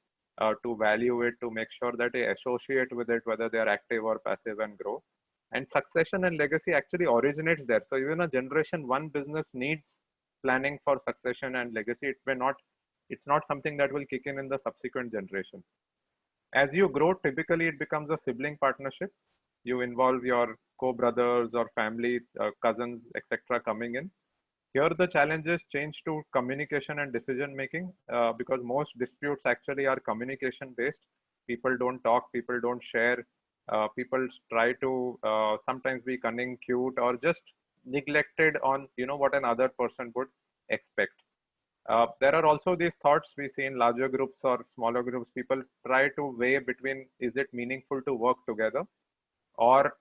to value it, to make sure that they associate with it, whether they are active or passive, and grow? And succession and legacy actually originates there. So even a generation one business needs planning for succession and legacy. It's not something that will kick in the subsequent generation. As you grow, typically it becomes a sibling partnership. You involve your co-brothers or family, cousins, etc. coming in. Here the challenges change to communication and decision making, because most disputes actually are communication based. People don't talk, people don't share, people try to sometimes be cunning, cute, or just neglected on what another person would expect. There are also these thoughts we see in larger groups or smaller groups. People try to weigh between, is it meaningful to work together, or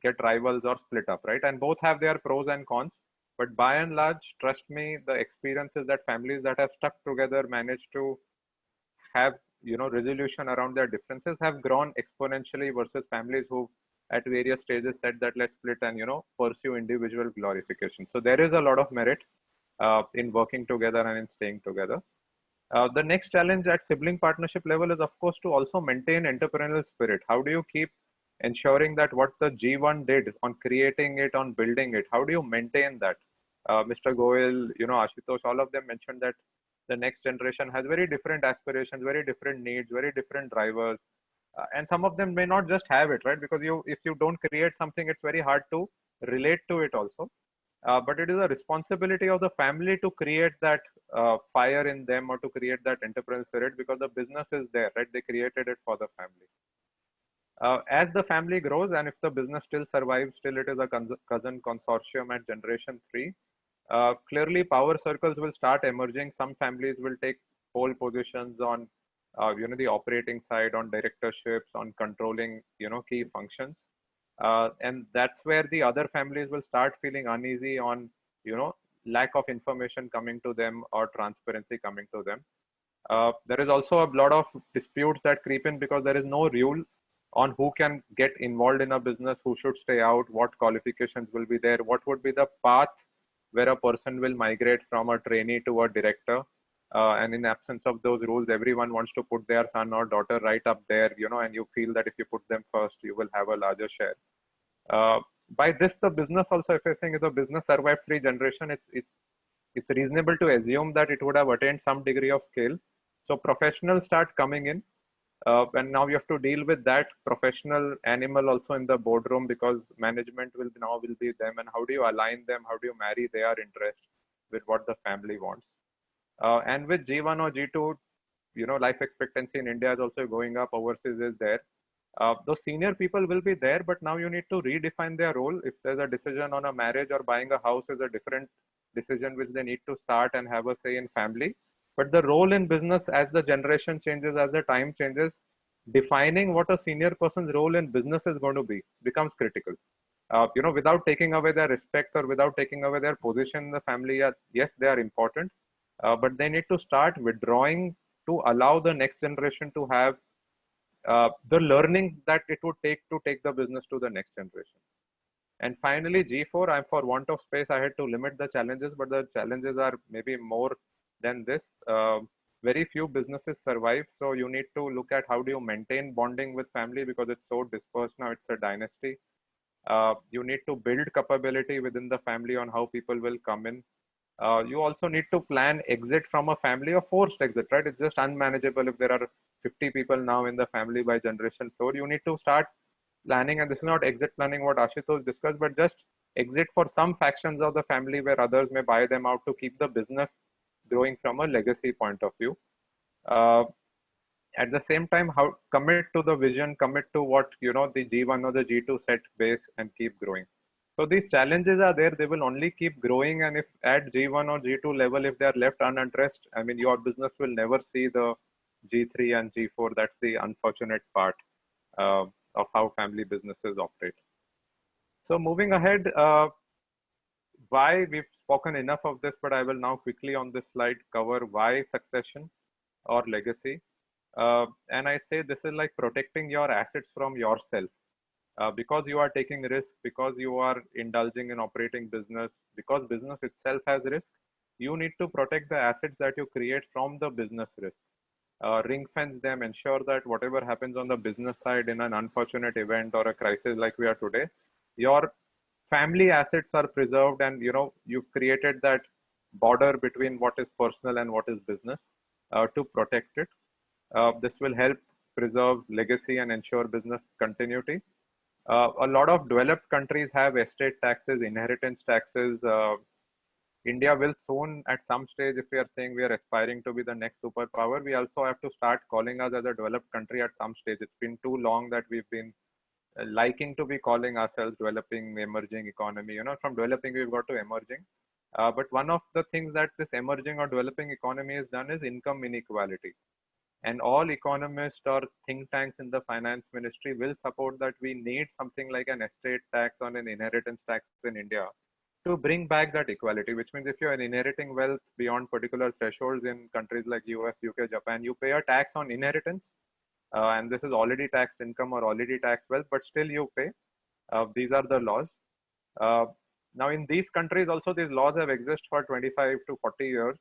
get rivals or split up, right? And both have their pros and cons. But by and large, trust me, the experience is that families that have stuck together, managed to have resolution around their differences, have grown exponentially versus families who at various stages said that let's split and pursue individual glorification. So there is a lot of merit in working together and in staying together. The next challenge at sibling partnership level is, of course, to also maintain entrepreneurial spirit. How do you keep ensuring that what the G1 did on creating it, on building it, how do you maintain that? Mr. Goel, Ashutosh, all of them mentioned that the next generation has very different aspirations, very different needs, very different drivers. And some of them may not just have it, right? Because if you don't create something, it's very hard to relate to it also. But it is a responsibility of the family to create that fire in them, or to create that entrepreneurial spirit, because the business is there, right? They created it for the family. As the family grows, and if the business still survives, still it is a cousin consortium at generation 3, clearly power circles will start emerging. Some families will take pole positions on the operating side, on directorships, on controlling key functions. And that's where the other families will start feeling uneasy on lack of information coming to them or transparency coming to them. There is also a lot of disputes that creep in because there is no rule on who can get involved in a business, who should stay out, what qualifications will be there, what would be the path where a person will migrate from a trainee to a director. And in absence of those rules, everyone wants to put their son or daughter right up there, and you feel that if you put them first, you will have a larger share. By this, the business also, if you're saying if the business survived 3 generations, it's reasonable to assume that it would have attained some degree of scale. So professionals start coming in. And now you have to deal with that professional animal also in the boardroom, because management will be them. And how do you align them? How do you marry their interest with what the family wants? And with G1 or G2, life expectancy in India is also going up. Overseas is there. Those senior people will be there, but now you need to redefine their role. If there's a decision on a marriage or buying a house is a different decision which they need to start and have a say in family. But the role in business, as the generation changes, as the time changes, defining what a senior person's role in business is going to be becomes critical. Without taking away their respect or without taking away their position in the family, yes, they are important, but they need to start withdrawing to allow the next generation to have the learnings that it would take to take the business to the next generation. And finally, G4, I'm for want of space, I had to limit the challenges, but the challenges are maybe more than this. Very few businesses survive. So you need to look at how do you maintain bonding with family, because it's so dispersed now, it's a dynasty. You need to build capability within the family on how people will come in. You also need to plan exit from a family, or forced exit, right? It's just unmanageable if there are 50 people now in the family by generation 4. You need to start planning, and this is not exit planning what Ashutosh discussed, but just exit for some factions of the family where others may buy them out to keep the business growing from a legacy point of view. At the same time, how commit to the vision, commit to what the G1 or the G2 set base, and keep growing. So these challenges are there. They will only keep growing. And if at G1 or G2 level, if they are left unaddressed, I mean, your business will never see the G3 and G4. That's the unfortunate part of how family businesses operate. So moving ahead, why we've spoken enough of this, but I will now quickly on this slide cover why succession or legacy. And I say this is like protecting your assets from yourself. Because you are taking risk, because you are indulging in operating business, because business itself has risk, you need to protect the assets that you create from the business risk. Ring fence them, ensure that whatever happens on the business side in an unfortunate event or a crisis like we are today, your family assets are preserved, and you've created that border between what is personal and what is business to protect it. This will help preserve legacy and ensure business continuity. A lot of developed countries have estate taxes, inheritance taxes. India will soon, at some stage, if we are saying we are aspiring to be the next superpower, we also have to start calling us as a developed country at some stage. It's been too long that we've been liking to be calling ourselves developing, emerging economy. From developing, we've got to emerging. But one of the things that this emerging or developing economy has done is income inequality. And all economists or think tanks in the finance ministry will support that we need something like an estate tax or an inheritance tax in India to bring back that equality, which means if you're inheriting wealth beyond particular thresholds in countries like US, UK, Japan, you pay a tax on inheritance. And this is already taxed income or already taxed wealth, but still you pay. These are the laws. Now in these countries also, these laws have existed for 25 to 40 years.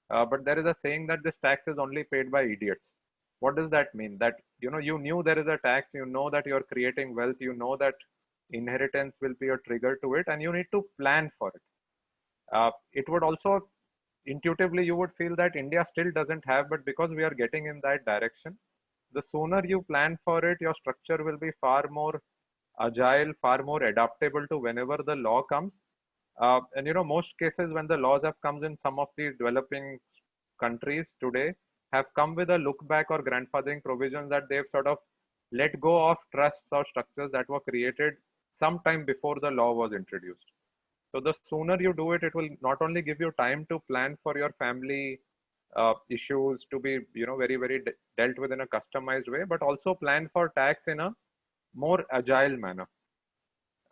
But there is a saying that this tax is only paid by idiots. What does that mean? That, you knew there is a tax, you know that you're creating wealth, you know that inheritance will be a trigger to it, and you need to plan for it. It would also, intuitively, you would feel that India still doesn't have, but because we are getting in that direction, the sooner you plan for it, your structure will be far more agile, far more adaptable to whenever the law comes. And most cases when the laws have come in some of these developing countries today have come with a look back or grandfathering provisions that they've sort of let go of trusts or structures that were created sometime before the law was introduced. So the sooner you do it, it will not only give you time to plan for your family issues to be, very, very dealt with in a customized way, but also plan for tax in a more agile manner.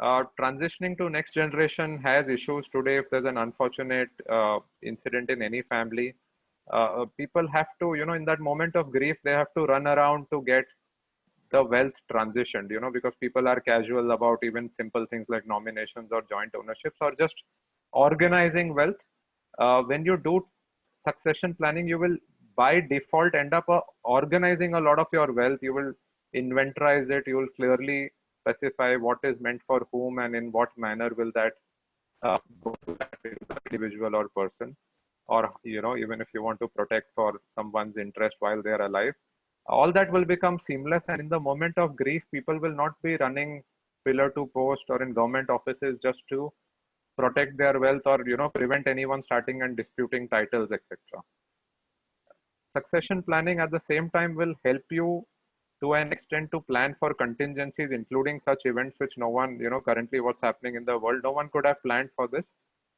Transitioning to next generation has issues today. If there's an unfortunate incident in any family, people have to, in that moment of grief, they have to run around to get the wealth transitioned, because people are casual about even simple things like nominations or joint ownerships or just organizing wealth. When you do succession planning, you will by default end up organizing a lot of your wealth. You will inventorize it. You will clearly specify what is meant for whom and in what manner will that go to that individual or person, or even if you want to protect for someone's interest while they are alive, all that will become seamless. And in the moment of grief, people will not be running pillar to post or in government offices just to protect their wealth or prevent anyone starting and disputing titles, etc. Succession planning at the same time will help you to an extent to plan for contingencies, including such events which no one, currently what's happening in the world, no one could have planned for this.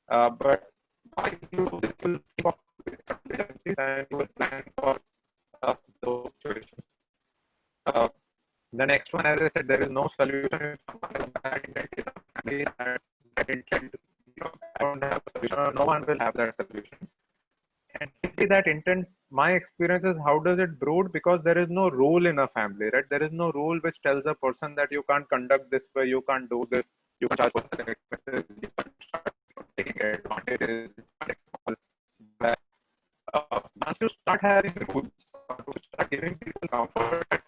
But by you will keep up with contingencies and you will plan for those situations. The next one, as I said, there is no solution. If someone has bad intent in a family, that intent, I don't have a solution, no one will have that solution. And simply that intent, my experience is, how does it brood? Because there is no rule in a family, right? There is no rule which tells a person that you can't conduct this way, you can't do this, you can't charge for expenses, you can't start taking advantages. Once you start having rules, to start giving people comfort,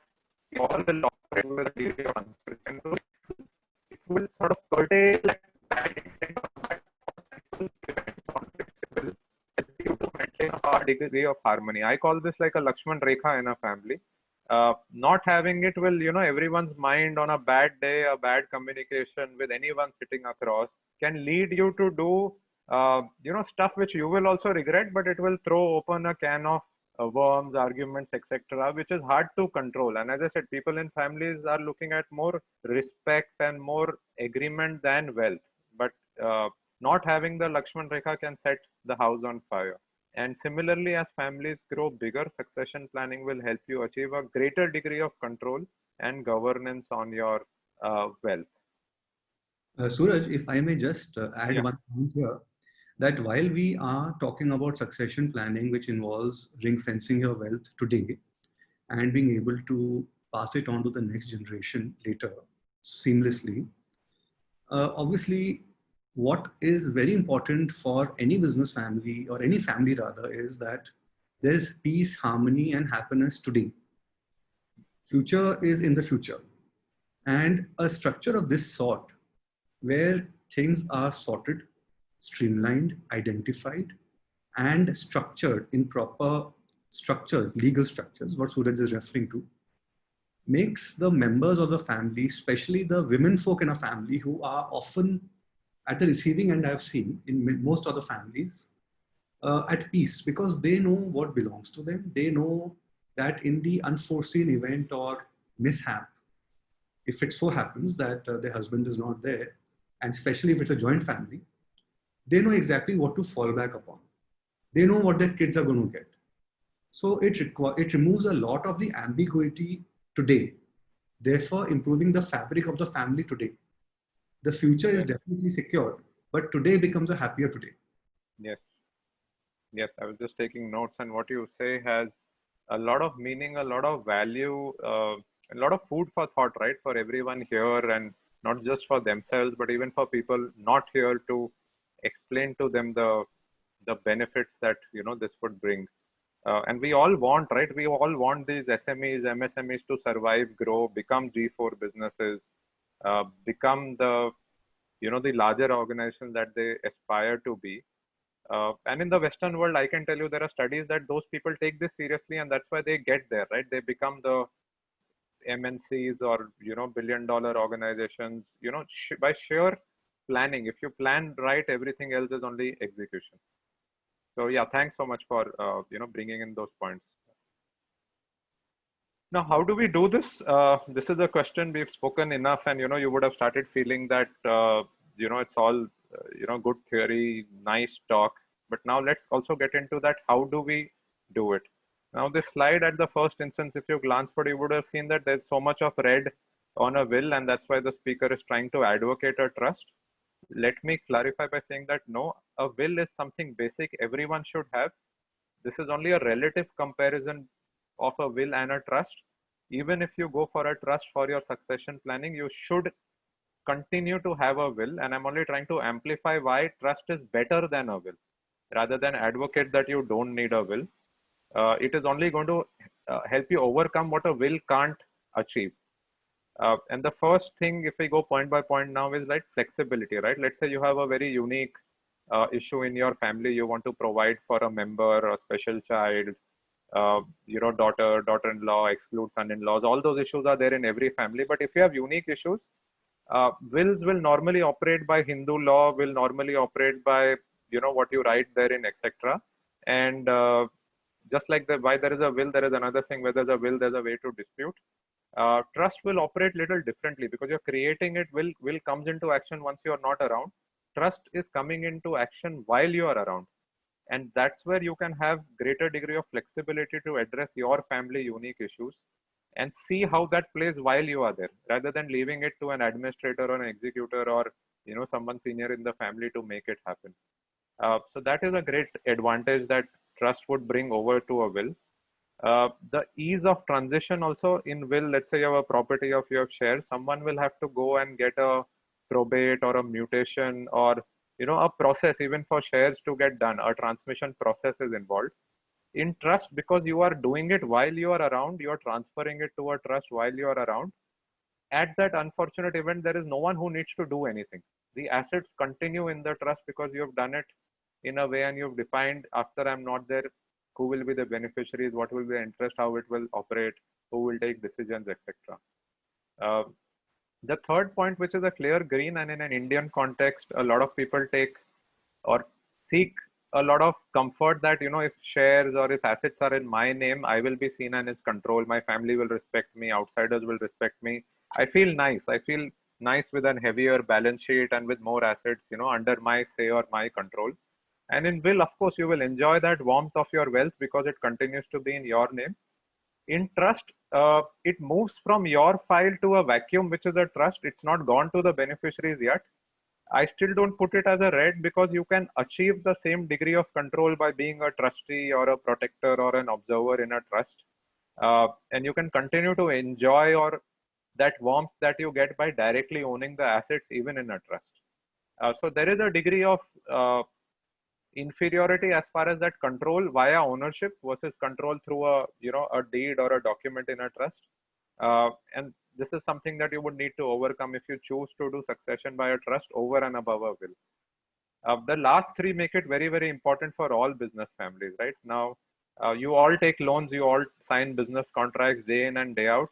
all will operate with a degree of uncertainty. It will sort of curtail that intent of that. It will prevent conflict. It will help you to maintain a high degree of harmony. I call this like a Lakshman Rekha in a family. Not having it will, everyone's mind on a bad day, a bad communication with anyone sitting across can lead you to do, stuff which you will also regret, but it will throw open a can of worms, arguments, etc., which is hard to control. And as I said, people in families are looking at more respect and more agreement than wealth. not having the Lakshman Rekha can set the house on fire. And similarly, as families grow bigger, succession planning will help you achieve a greater degree of control and governance on your wealth. Suraj, if I may just add Yeah. one point here, that while we are talking about succession planning, which involves ring fencing your wealth today and being able to pass it on to the next generation later seamlessly, obviously, what is very important for any business family or any family rather is that there's peace, harmony, and happiness today. Future is in the future. And a structure of this sort, where things are sorted, streamlined, identified, and structured in proper structures, legal structures, what Suraj is referring to, makes the members of the family, especially the women folk in a family who are often at the receiving end, I've seen in most of the families, at peace, because they know what belongs to them. They know that in the unforeseen event or mishap, if it so happens that their husband is not there, and especially if it's a joint family, they know exactly what to fall back upon. They know what their kids are going to get. So it removes a lot of the ambiguity today, therefore improving the fabric of the family today. The future is definitely secured, but today becomes a happier today. Yes. Yes, I was just taking notes, and what you say has a lot of meaning, a lot of value, a lot of food for thought, right, for everyone here, and not just for themselves, but even for people not here, to explain to them the benefits that this would bring. And we all want, right? We all want these SMEs, MSMEs to survive, grow, become G4 businesses, become the the larger organization that they aspire to be. And in the Western world, I can tell you there are studies that those people take this seriously, and that's why they get there, right? They become the MNCs or billion-dollar organizations, by sheer planning. If you plan right, everything else is only execution. So yeah, thanks so much for bringing in those points. Now, how do we do this? This is a question we've spoken enough, and you would have started feeling that it's all good theory, nice talk. But now let's also get into that. How do we do it? Now, this slide at the first instance, if you glance for it, you would have seen that there's so much of red on a will, and that's why the speaker is trying to advocate a trust. Let me clarify by saying that no, a will is something basic everyone should have. This is only a relative comparison of a will and a trust. Even if you go for a trust for your succession planning, you should continue to have a will, and I'm only trying to amplify why trust is better than a will, rather than advocate that you don't need a will. It is only going to help you overcome what a will can't achieve. And the first thing, if we go point by point now, is like flexibility, right? Let's say you have a very unique issue in your family. You want to provide for a member, a special child, daughter, daughter-in-law, exclude son-in-laws. All those issues are there in every family. But if you have unique issues, wills will normally operate by Hindu law, will normally operate by what you write therein, etc. And just like why there is a will, there is another thing. Where there's a will, there's a way to dispute. Trust will operate little differently, because you're creating it. Will comes into action once you're not around. Trust is coming into action while you are around, and that's where you can have greater degree of flexibility to address your family unique issues and see how that plays while you are there, rather than leaving it to an administrator or an executor or someone senior in the family to make it happen. So that is a great advantage that trust would bring over to a will. The ease of transition also in will. Let's say you have a property of your shares, someone will have to go and get a probate or a mutation or a process even for shares to get done. A transmission process is involved. In trust, because you are doing it while you are around, you are transferring it to a trust while you are around. At that unfortunate event, there is no one who needs to do anything. The assets continue in the trust because you have done it in a way and you've defined, after I'm not there, who will be the beneficiaries, what will be the interest, how it will operate, who will take decisions, etc. The third point, which is a clear green, and in an Indian context, a lot of people take or seek a lot of comfort that, if shares or if assets are in my name, I will be seen and is controlled. My family will respect me. Outsiders will respect me. I feel nice. I feel nice with a heavier balance sheet and with more assets, you know, under my say or my control. And in will, of course, you will enjoy that warmth of your wealth because it continues to be in your name. In trust, it moves from your file to a vacuum, which is a trust. It's not gone to the beneficiaries yet. I still don't put it as a red because you can achieve the same degree of control by being a trustee or a protector or an observer in a trust. And you can continue to enjoy or that warmth that you get by directly owning the assets even in a trust. So there is a degree of inferiority as far as that control via ownership versus control through a, you know, a deed or a document in a trust. And this is something that you would need to overcome if you choose to do succession by a trust over and above a will. The last three make it very, very important for all business families, right? Now, you all take loans, you all sign business contracts day in and day out.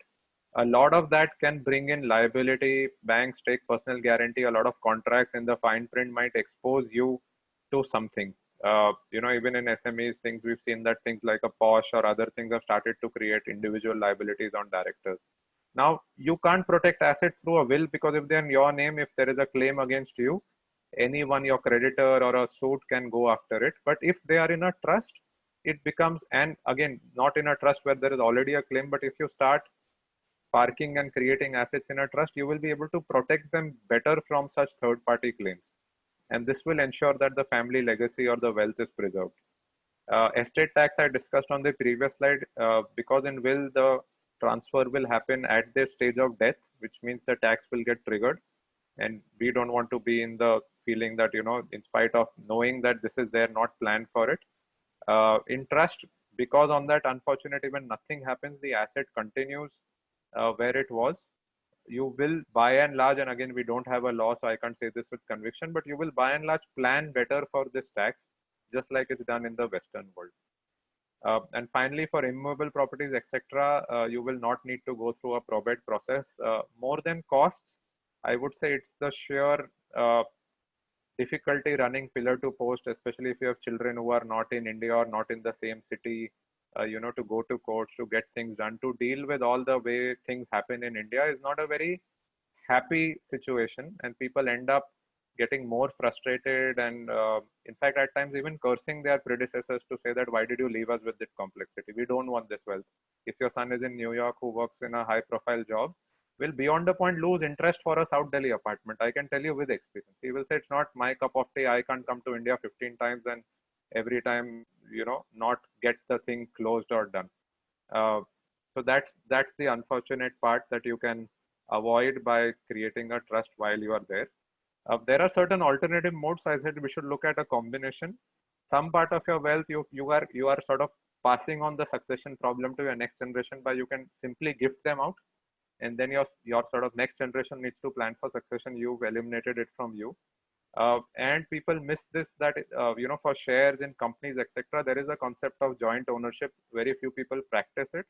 A lot of that can bring in liability. Banks take personal guarantee. A lot of contracts in the fine print might expose you to something. You know, even in SMEs, things we've seen that things like a POS or other things have started to create individual liabilities on directors. Now, you can't protect assets through a will because if they're in your name, if there is a claim against you, anyone, your creditor or a suit can go after it. But if they are in a trust, it becomes, and again, not in a trust where there is already a claim, but if you start parking and creating assets in a trust, you will be able to protect them better from such third-party claims. And this will ensure that the family legacy or the wealth is preserved. Estate tax I discussed on the previous slide, because in will, the transfer will happen at the stage of death, which means the tax will get triggered. And we don't want to be in the feeling that, you know, in spite of knowing that this is there, not planned for it. In trust, because on that unfortunate event, nothing happens, the asset continues where it was. You will by and large, and again, we don't have a law, so I can't say this with conviction, but you will by and large plan better for this tax, just like it's done in the Western world. And finally, for immovable properties, etc., you will not need to go through a probate process. More than costs, I would say it's the sheer difficulty running pillar to post, especially if you have children who are not in India or not in the same city. You know, to go to courts, to get things done, to deal with all the way things happen in India is not a very happy situation, and people end up getting more frustrated and in fact at times even cursing their predecessors to say that why did you leave us with this complexity? We don't want this wealth. If your son is in New York who works in a high profile job, will beyond the point lose interest for a South Delhi apartment. I can tell you with experience. He will say it's not my cup of tea. I can't come to India 15 times and every time, you know, not get the thing closed or done. So that's the unfortunate part that you can avoid by creating a trust while you are there. There are certain alternative modes. I said we should look at a combination. Some part of your wealth you are sort of passing on the succession problem to your next generation by you can simply gift them out, and then your sort of next generation needs to plan for succession. You've eliminated it from you. And people miss this, that you know, for shares in companies, etc., there is a concept of joint ownership. Very few people practice it,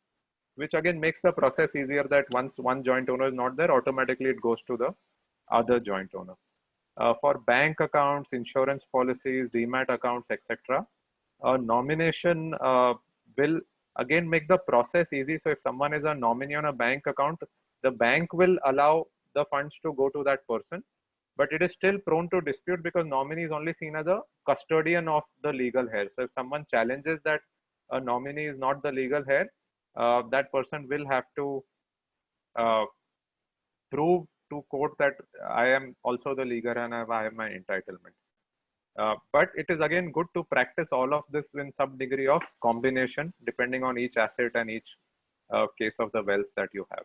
which again makes the process easier, that once one joint owner is not there, automatically it goes to the other joint owner. For bank accounts, insurance policies, demat accounts, etc., nomination will again make the process easy. So if someone is a nominee on a bank account, the bank will allow the funds to go to that person, but it is still prone to dispute because nominee is only seen as a custodian of the legal heir. So if someone challenges that a nominee is not the legal heir, that person will have to prove to court that I am also the legal heir and I have my entitlement. But it is again good to practice all of this in some degree of combination depending on each asset and each case of the wealth that you have.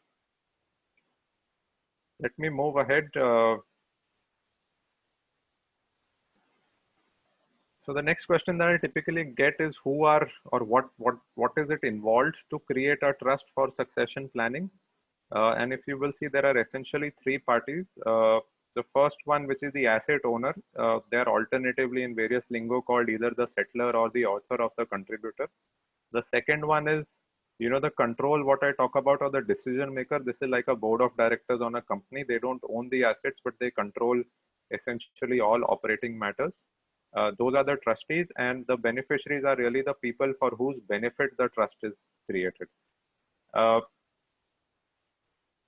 Let me move ahead. So the next question that I typically get is who are, or what is it involved to create a trust for succession planning? And if you will see, there are essentially three parties. The first one, which is the asset owner, they are alternatively in various lingo called either the settler or the author of the contributor. The second one is, you know, the control, what I talk about, or the decision maker. This is like a board of directors on a company. They don't own the assets, but they control essentially all operating matters. Those are the trustees, and the beneficiaries are really the people for whose benefit the trust is created.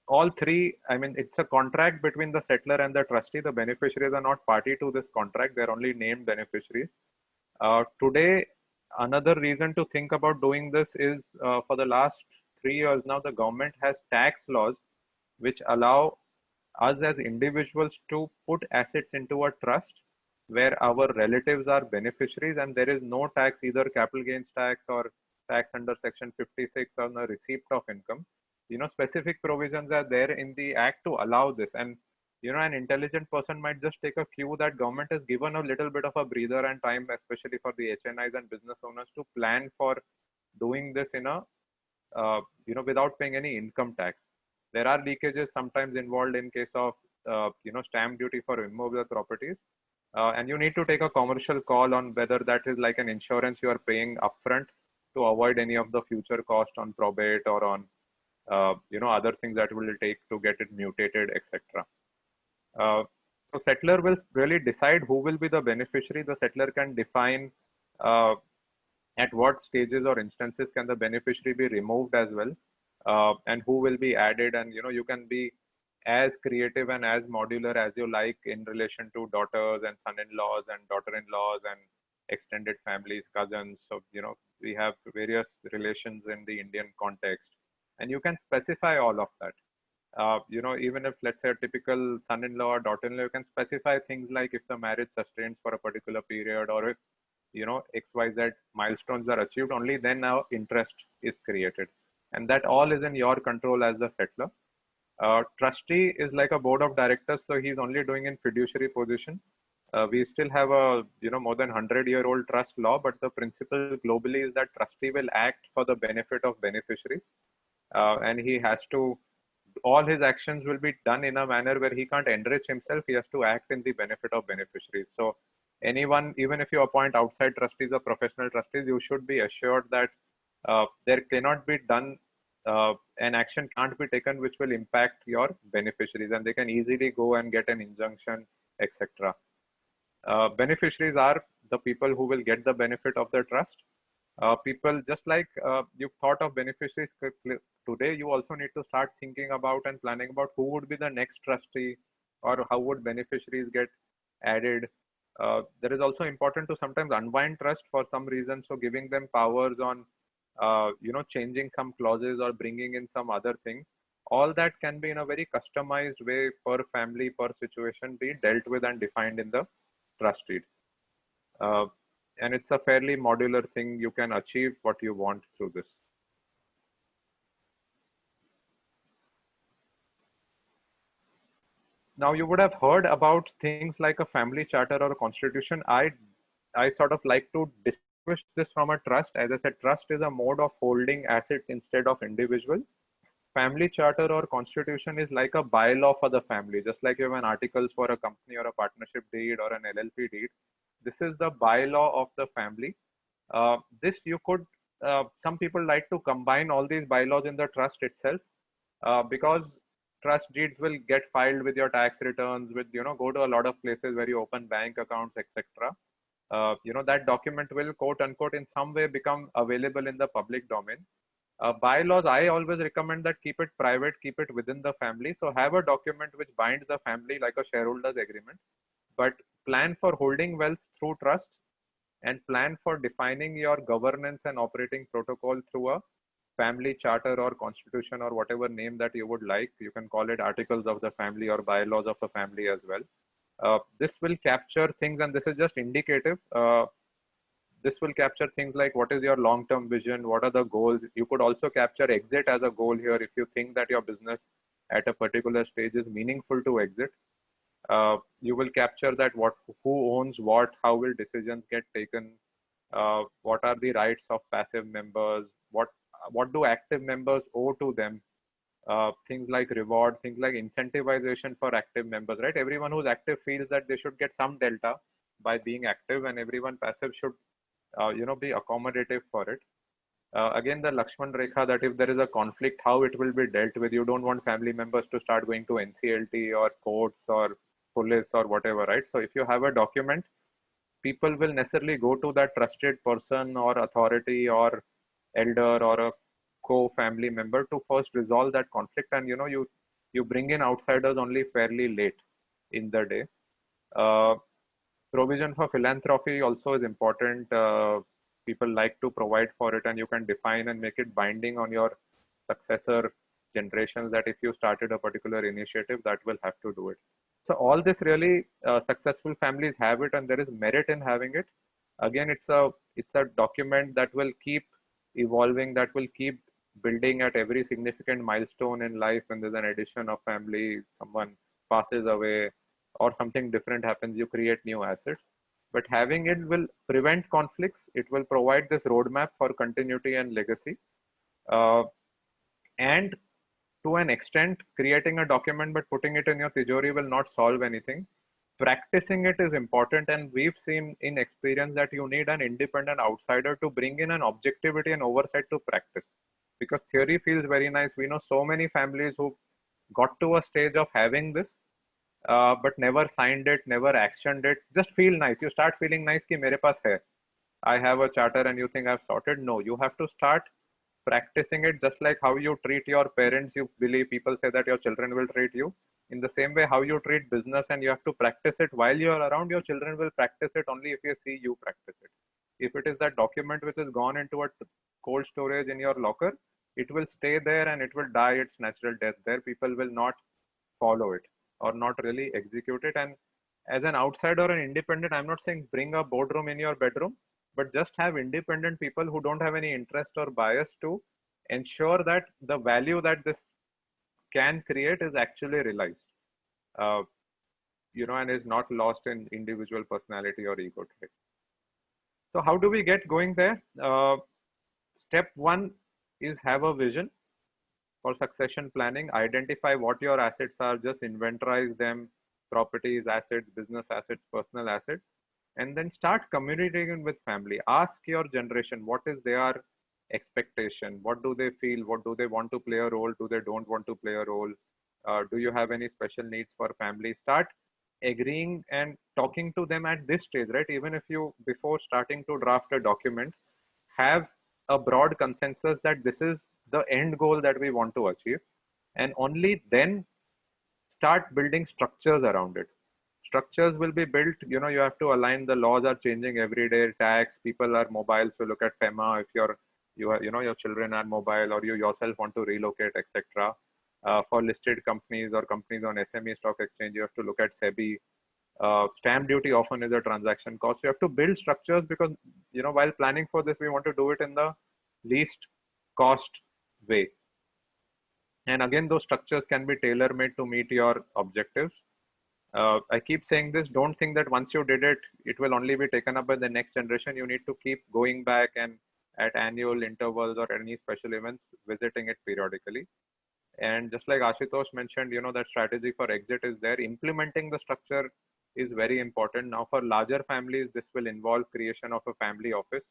all three, I mean, it's a contract between the settlor and the trustee. The beneficiaries are not party to this contract. They're only named beneficiaries. Today, another reason to think about doing this is for the last 3 years now, the government has tax laws which allow us as individuals to put assets into a trust where our relatives are beneficiaries, and there is no tax, either capital gains tax or tax under section 56 on the receipt of income. Specific provisions are there in the act to allow this. And an intelligent person might just take a cue that government has given a little bit of a breather and time, especially for the HNIs and business owners, to plan for doing this in a without paying any income tax. There are leakages sometimes involved in case of stamp duty for immovable properties, and you need to take a commercial call on whether that is like an insurance you are paying upfront to avoid any of the future cost on probate or on other things that will take to get it mutated, etc. So settlor will really decide who will be the beneficiary. The settlor can define at what stages or instances can the beneficiary be removed as well, and who will be added. And you can be as creative and as modular as you like in relation to daughters and son-in-laws and daughter-in-laws and extended families, cousins. So we have various relations in the Indian context, and you can specify all of that. Even if, let's say, a typical son-in-law or daughter-in-law, you can specify things like if the marriage sustains for a particular period, or if XYZ milestones are achieved, only then now interest is created, and that all is in your control as the settlor. Trustee is like a board of directors, so he's only doing in fiduciary position. We still have a more than 100-year-old trust law, but the principle globally is that trustee will act for the benefit of beneficiaries, and he has to, all his actions will be done in a manner where he can't enrich himself. He has to act in the benefit of beneficiaries. So anyone, even if you appoint outside trustees or professional trustees, you should be assured that there cannot be done, an action can't be taken which will impact your beneficiaries, and they can easily go and get an injunction, etc. Beneficiaries are the people who will get the benefit of the trust. People, just like you've thought of beneficiaries today, you also need to start thinking about and planning about who would be the next trustee, or how would beneficiaries get added. There is also important to sometimes unwind trust for some reason, so giving them powers on changing some clauses or bringing in some other things. All that can be in a very customized way per family, per situation, be dealt with and defined in the trust deed. And it's a fairly modular thing. You can achieve what you want through this. Now, you would have heard about things like a family charter or a constitution. I sort of like to distinguish this from a trust. As I said, trust is a mode of holding assets instead of individual. Family charter or constitution is like a bylaw for the family, just like you have an articles for a company or a partnership deed or an LLP deed. This is the bylaw of the family. This you could, some people like to combine all these bylaws in the trust itself, because trust deeds will get filed with your tax returns, with, go to a lot of places where you open bank accounts, etc. That document will, quote unquote, in some way become available in the public domain. Bylaws, I always recommend that keep it private, keep it within the family. So have a document which binds the family like a shareholders agreement, but plan for holding wealth through trust, and plan for defining your governance and operating protocol through a family charter or constitution or whatever name that you would like. You can call it articles of the family or bylaws of the family as well. This will capture things, and this is just indicative. This will capture things like what is your long-term vision, what are the goals. You could also capture exit as a goal here if you think that your business at a particular stage is meaningful to exit. You will capture that who owns what, how will decisions get taken, what are the rights of passive members, what do active members owe to them, things like reward, things like incentivization for active members, right? Everyone who's active feels that they should get some delta by being active, and everyone passive should be accommodative for it. Again, the Lakshman Rekha, that if there is a conflict, how it will be dealt with. You don't want family members to start going to NCLT or courts or police or whatever, right? So if you have a document, people will necessarily go to that trusted person or authority or elder or a co-family member to first resolve that conflict. And you You bring in outsiders only fairly late in the day. Provision for philanthropy also is important. People like to provide for it, and you can define and make it binding on your successor generations that if you started a particular initiative, that will have to do it. So all this really successful families have it, and there is merit in having it. Again, it's a document that will keep evolving, that will keep building at every significant milestone in life. When there's an addition of family, someone passes away, or something different happens, you create new assets. But having it will prevent conflicts. It will provide this roadmap for continuity and legacy. And to an extent, creating a document but putting it in your tijori will not solve anything. Practicing it is important, and we've seen in experience that you need an independent outsider to bring in an objectivity and oversight to practice. Because theory feels very nice. We know so many families who got to a stage of having this, but never signed it, never actioned it. Just feel nice. You start feeling nice ki mere paas hai. I have a charter, and you think I've sorted. No, you have to start practicing it, just like how you treat your parents. You believe people say that your children will treat you. In the same way, how you treat business, and you have to practice it while you're around, your children will practice it only if you see you practice it. If it is that document which has gone into a cold storage in your locker, it will stay there and it will die its natural death there. People will not follow it or not really execute it. And as an outsider or an independent, I'm not saying bring a boardroom in your bedroom, but just have independent people who don't have any interest or bias to ensure that the value that this can create is actually realized, and is not lost in individual personality or ego trait. So how do we get going there? Step one is have a vision for succession planning. Identify what your assets are, just inventorize them, properties, assets, business assets, personal assets, and then start communicating with family. Ask your generation, what is their expectation? What do they feel? What do they want to play a role? Do they don't want to play a role? Do you have any special needs for family? Start agreeing and talking to them at this stage, right? Even if you, before starting to draft a document, have a broad consensus that this is the end goal that we want to achieve, and only then start building structures around it. Structures will be built, you have to align. The laws are changing every day. Tax, people are mobile, so look at FEMA. If your children are mobile, or you yourself want to relocate, etc. For listed companies or companies on SME stock exchange, you have to look at SEBI. Stamp duty often is a transaction cost. You have to build structures because, while planning for this, we want to do it in the least cost way. And again, those structures can be tailor-made to meet your objectives. I keep saying this, don't think that once you did it, it will only be taken up by the next generation. You need to keep going back and at annual intervals or any special events, visiting it periodically. And just like Ashutosh mentioned, that strategy for exit is there. Implementing the structure is very important. Now for larger families, this will involve creation of a family office,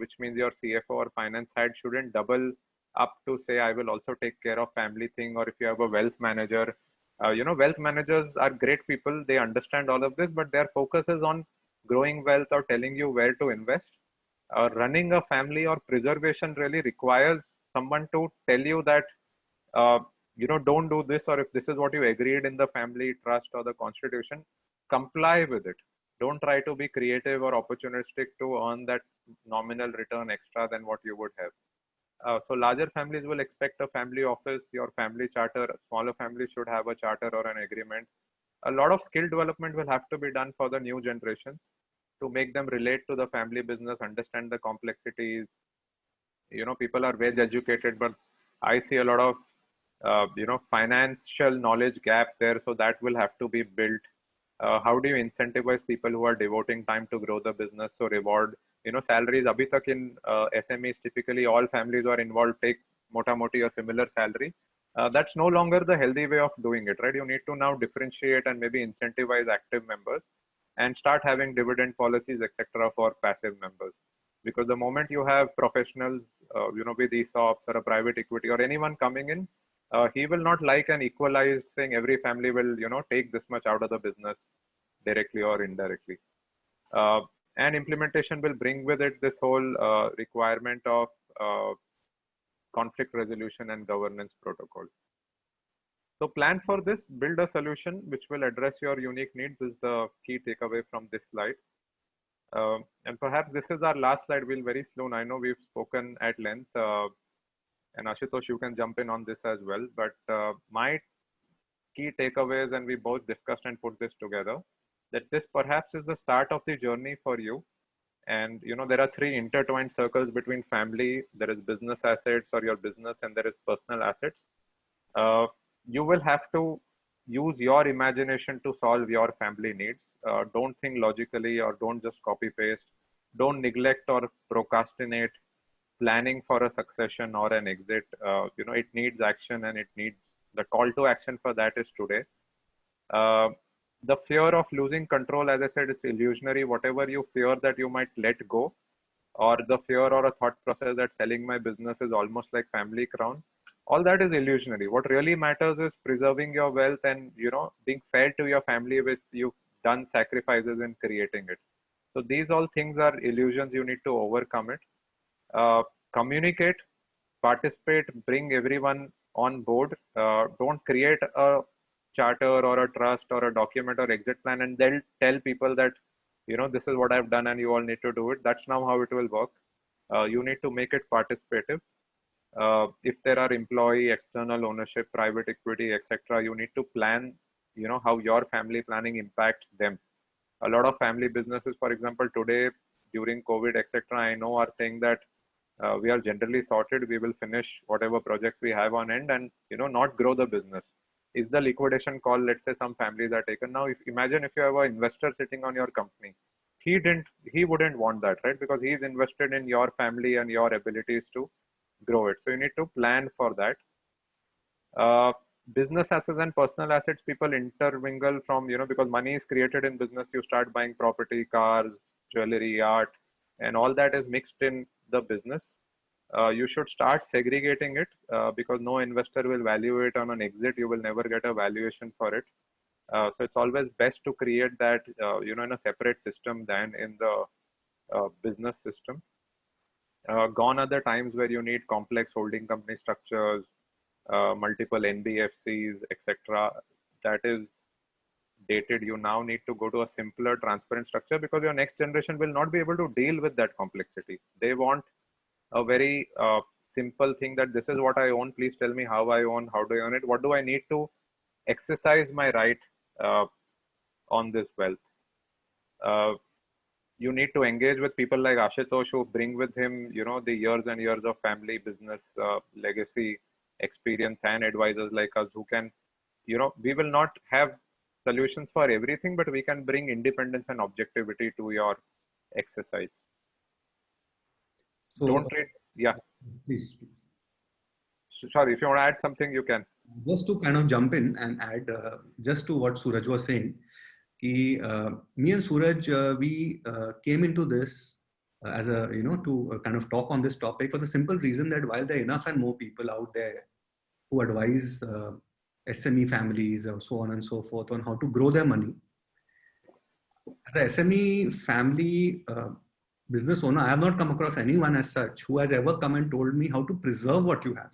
which means your CFO or finance head shouldn't double up to say, I will also take care of family thing. Or if you have a wealth manager, wealth managers are great people. They understand all of this, but their focus is on growing wealth or telling you where to invest. Running a family or preservation really requires someone to tell you that, don't do this, or if this is what you agreed in the family trust or the constitution, comply with it. Don't try to be creative or opportunistic to earn that nominal return extra than what you would have. So larger families will expect a family office, your family charter. Smaller families should have a charter or an agreement. A lot of skill development will have to be done for the new generation to make them relate to the family business, understand the complexities. People are well educated, but I see a lot of, financial knowledge gap there. So that will have to be built. How do you incentivize people who are devoting time to grow the business? So reward, salaries. Abhi tak in SMEs, typically all families who are involved take mota moti a similar salary. That's no longer the healthy way of doing it, right? You need to now differentiate and maybe incentivize active members and start having dividend policies, etc. for passive members. Because the moment you have professionals, with ESOPs or a private equity or anyone coming in, he will not like an equalized thing. Every family will, take this much out of the business directly or indirectly. And implementation will bring with it this whole requirement of conflict resolution and governance protocol. So plan for this, build a solution which will address your unique needs is the key takeaway from this slide. And perhaps this is our last slide. We'll very soon. I know we've spoken at length, and Ashutosh, you can jump in on this as well. But my key takeaways, and we both discussed and put this together, that this perhaps is the start of the journey for you. And there are three intertwined circles between family. There is business assets or your business, and there is personal assets. You will have to use your imagination to solve your family needs. Don't think logically, or don't just copy paste. Don't neglect or procrastinate planning for a succession or an exit. It needs action, and it needs the call to action for that is today. The fear of losing control, as I said, is illusionary. Whatever you fear that you might let go, or the fear or a thought process that selling my business is almost like family crown, all that is illusionary. What really matters is preserving your wealth and being fair to your family with you've done sacrifices in creating it. So these all things are illusions. You need to overcome it. Communicate, participate, bring everyone on board. Don't create a charter or a trust or a document or exit plan and then tell people that this is what I've done and you all need to do it. That's not how it will work. You need to make it participative. If there are employee, external ownership, private equity, etc., you need to plan how your family planning impacts them. A lot of family businesses, for example, today during COVID, etc., I know are saying that we are generally sorted. We will finish whatever projects we have on end and not grow the business. Is the liquidation call, let's say some families are taken. Now, imagine if you have an investor sitting on your company, he wouldn't want that, right? Because he's invested in your family and your abilities to grow it. So you need to plan for that. Business assets and personal assets, people intermingle from, because money is created in business, you start buying property, cars, jewelry, art, and all that is mixed in the business. You should start segregating it because no investor will value it on an exit. You will never get a valuation for it. So it's always best to create that, in a separate system than in the business system. Gone are the times where you need complex holding company structures, multiple NBFCs, etc. That is dated. You now need to go to a simpler, transparent structure because your next generation will not be able to deal with that complexity. They want a very simple thing that this is what I own. Please tell me how I own, how do I own it? What do I need to exercise my right on this wealth? You need to engage with people like Ashutosh who bring with him, the years and years of family business legacy experience and advisors like us who can, we will not have solutions for everything, but we can bring independence and objectivity to your exercise. So, don't treat, yeah. Please. Sorry, if you want to add something, you can. Just to kind of jump in and add just to what Suraj was saying. Me and Suraj, we came into this as a, to kind of talk on this topic for the simple reason that while there are enough and more people out there who advise SME families or so on and so forth on how to grow their money, as a SME family business owner, I have not come across anyone as such who has ever come and told me how to preserve what you have.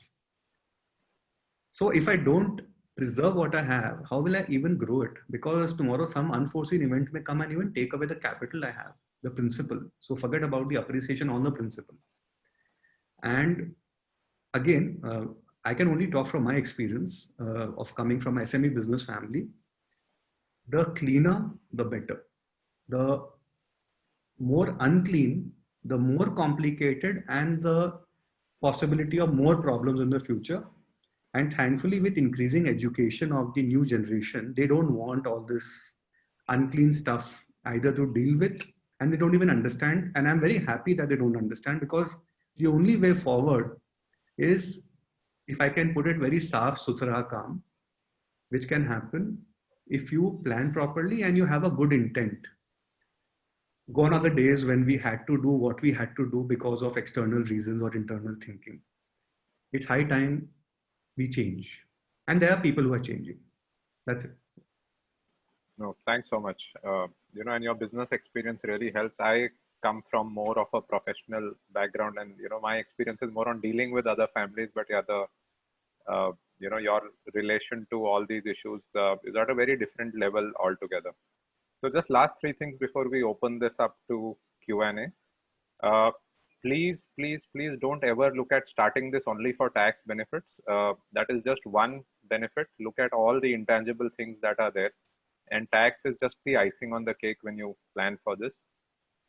So if I don't preserve what I have, how will I even grow it? Because tomorrow some unforeseen event may come and even take away the capital I have, the principal. So forget about the appreciation on the principal. And again, I can only talk from my experience of coming from an SME business family. The cleaner, the better. The more unclean, the more complicated and the possibility of more problems in the future. And thankfully, with increasing education of the new generation, they don't want all this unclean stuff either to deal with, and they don't even understand. And I'm very happy that they don't understand, because the only way forward is, if I can put it very saaf, suthra, calm, which can happen if you plan properly and you have a good intent. Gone are the days when we had to do what we had to do because of external reasons or internal thinking. It's high time we change, and there are people who are changing. That's it. No, thanks so much. And your business experience really helps. I come from more of a professional background, and my experience is more on dealing with other families. But yeah, your relation to all these issues is at a very different level altogether. So just last three things before we open this up to Q&A. Please don't ever look at starting this only for tax benefits. That is just one benefit. Look at all the intangible things that are there, and tax is just the icing on the cake when you plan for this.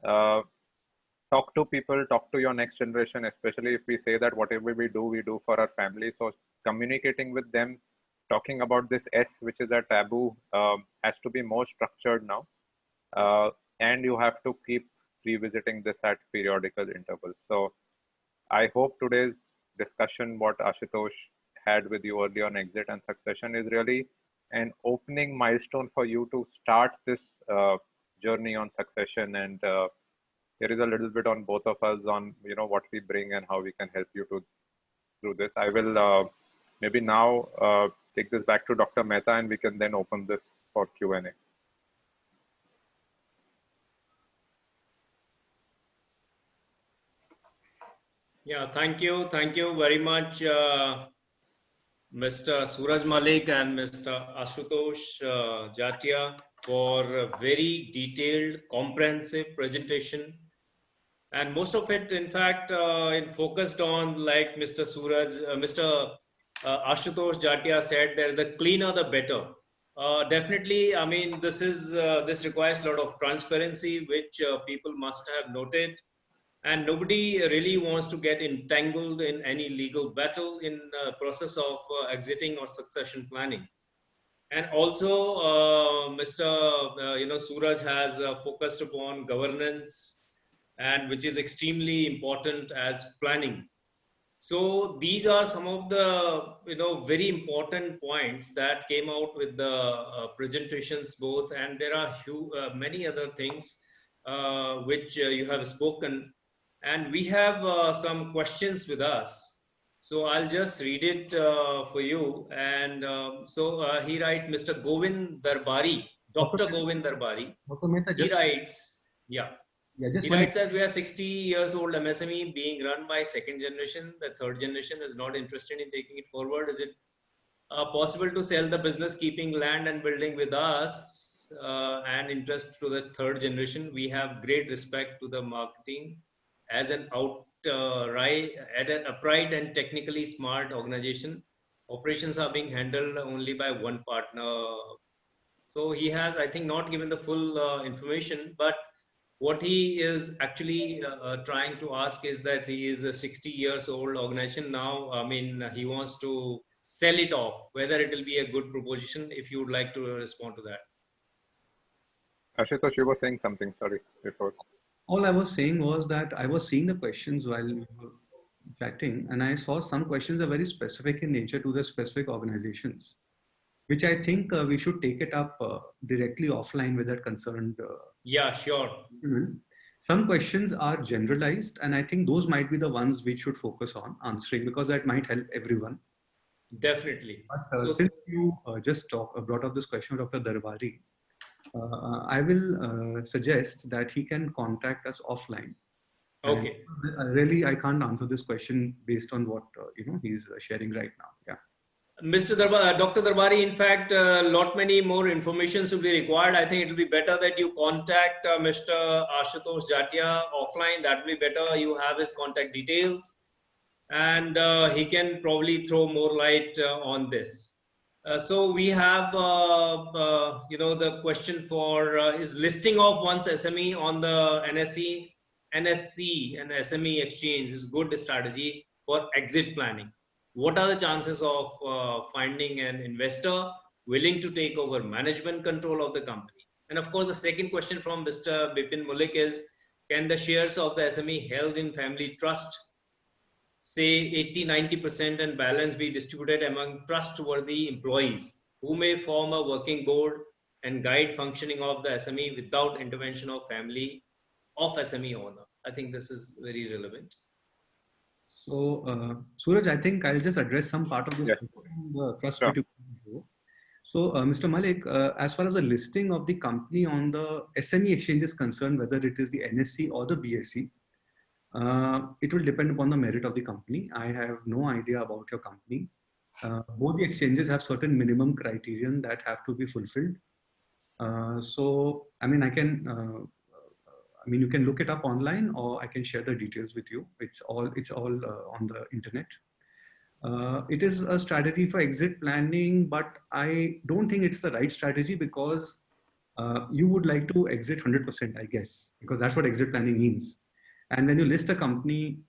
Talk to people, talk to your next generation, especially if we say that whatever we do for our family. So communicating with them, talking about this S, which is a taboo, has to be more structured now. And you have to keep revisiting this at periodical intervals. So I hope today's discussion, what Ashutosh had with you earlier on exit and succession, is really an opening milestone for you to start this journey on succession. And there is a little bit on both of us on what we bring and how we can help you to through this. I will maybe now take this back to Dr. Mehta, and we can then open this for Q&A. Yeah, thank you very much, Mr. Suraj Malik and Mr. Ashutosh Jatia, for a very detailed, comprehensive presentation. And most of it, in fact, focused on, like Mr. Ashutosh Jatia said, that the cleaner the better. Definitely, I mean, this requires a lot of transparency, which people must have noted. And nobody really wants to get entangled in any legal battle in the process of exiting or succession planning. And also, Mr. Suraj has focused upon governance, and which is extremely important as planning. So these are some of the very important points that came out with the presentations both, and there are many other things which you have spoken. And we have some questions with us. So I'll just read it for you. And he writes, Mr. Govind Darbari, Dr. Govind Darbari. Dr. Mehta, He writes, he writes that we are 60 years old MSME being run by second generation. The third generation is not interested in taking it forward. Is it possible to sell the business, keeping land and building with us and interest to the third generation? We have great respect to the marketing as an upright and technically smart organization. Operations are being handled only by one partner. So he has, I think, not given the full information, but what he is actually trying to ask is that he is a 60 years old organization now. I mean, he wants to sell it off, whether it will be a good proposition. If you would like to respond to that. Ashutosh, you were saying something, sorry, before. All I was saying was that I was seeing the questions while we were chatting, and I saw some questions are very specific in nature to the specific organizations, which I think we should take it up directly offline with that concerned. Yeah, sure. Some questions are generalized, and I think those might be the ones we should focus on answering, because that might help everyone. Definitely. But since you just brought up this question of Dr. Darbari, I will suggest that he can contact us offline. Okay. Really, I can't answer this question based on what he's sharing right now. Yeah. Mr. Dr. Darbari, in fact, lot many more information will be required. I think it will be better that you contact Mr. Ashutosh Jatia offline. That will be better. You have his contact details, and he can probably throw more light on this. So we have, the question for is listing of one's SME on the NSE and SME exchange is good strategy for exit planning. What are the chances of finding an investor willing to take over management control of the company? And of course, the second question from Mr. Bipin Malik is, can the shares of the SME held in family trust, say 80-90%, and balance be distributed among trustworthy employees who may form a working board and guide functioning of the SME without intervention of family of SME owner? I think this is very relevant. So, Suraj, I think I'll just address some part of this. Trust Sure. So, Mr. Malik, as far as the listing of the company on the SME exchange is concerned, whether it is the NSE or the BSE, it will depend upon the merit of the company. I have no idea about your company. Both the exchanges have certain minimum criterion that have to be fulfilled. So, I mean, you can look it up online, or I can share the details with you. It's all on the internet. It is a strategy for exit planning, but I don't think it's the right strategy, because you would like to exit 100%, I guess, because that's what exit planning means. And when you list a company,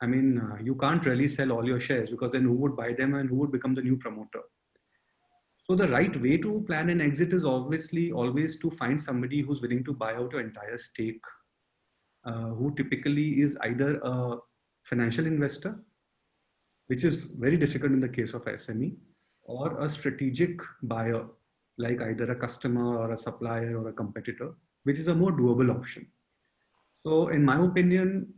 I mean, you can't really sell all your shares, because then who would buy them and who would become the new promoter? So the right way to plan an exit is obviously always to find somebody who's willing to buy out your entire stake, who typically is either a financial investor, which is very difficult in the case of SME, or a strategic buyer, like either a customer or a supplier or a competitor, which is a more doable option. So in my opinion,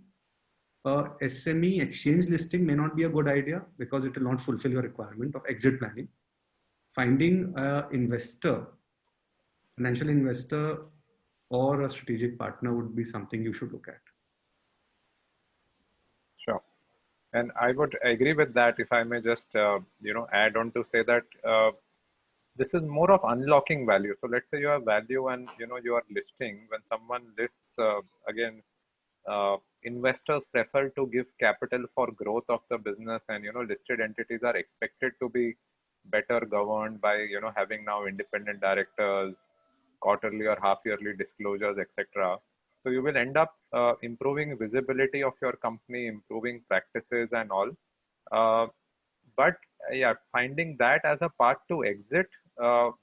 SME exchange listing may not be a good idea, because it will not fulfill your requirement of exit planning. Finding an investor, financial investor, or a strategic partner would be something you should look at. Sure. And I would agree with that. If I may just, add on to say that this is more of unlocking value. So let's say you have value and, you are listing. When someone lists, investors prefer to give capital for growth of the business, and, listed entities are expected to be better governed by, having now independent directors, quarterly or half yearly disclosures, etc. So you will end up improving visibility of your company, improving practices and all. But yeah, finding that as a path to exit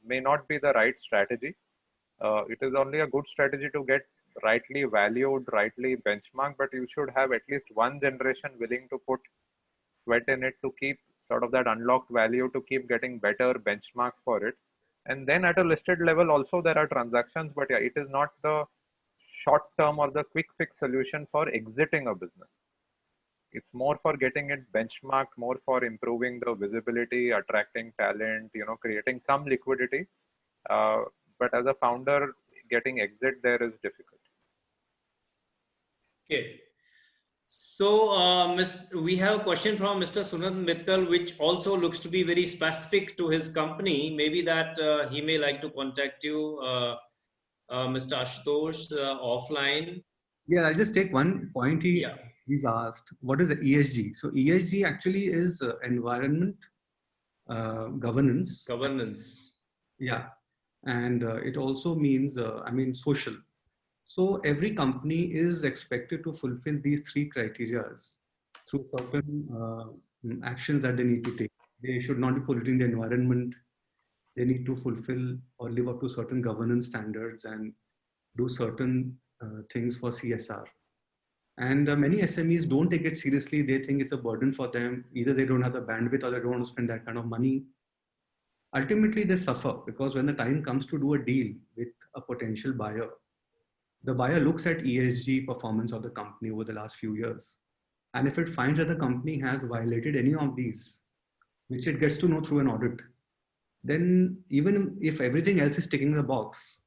may not be the right strategy. It is only a good strategy to get rightly valued, rightly benchmarked, but you should have at least one generation willing to put sweat in it to keep sort of that unlocked value, to keep getting better benchmarks for it. And then at a listed level also there are transactions, but yeah, it is not the short term or the quick fix solution for exiting a business. It's more for getting it benchmarked, more for improving the visibility, attracting talent, creating some liquidity. But as a founder, getting exit there is difficult. Okay. So, we have a question from Mr. Sunat Mittal, which also looks to be very specific to his company. Maybe that he may like to contact you, Mr. Ashutosh, offline. Yeah, I'll just take one point. He's asked, what is the ESG? So ESG actually is environment, governance. Governance. Yeah. And it also means, social. So every company is expected to fulfill these three criteria through certain actions that they need to take. They should not be polluting the environment. They need to fulfill or live up to certain governance standards and do certain things for CSR. And many SMEs don't take it seriously. They think it's a burden for them. Either they don't have the bandwidth or they don't want to spend that kind of money. Ultimately, they suffer, because when the time comes to do a deal with a potential buyer, the buyer looks at ESG performance of the company over the last few years. And if it finds that the company has violated any of these, which it gets to know through an audit, then even if everything else is ticking the box,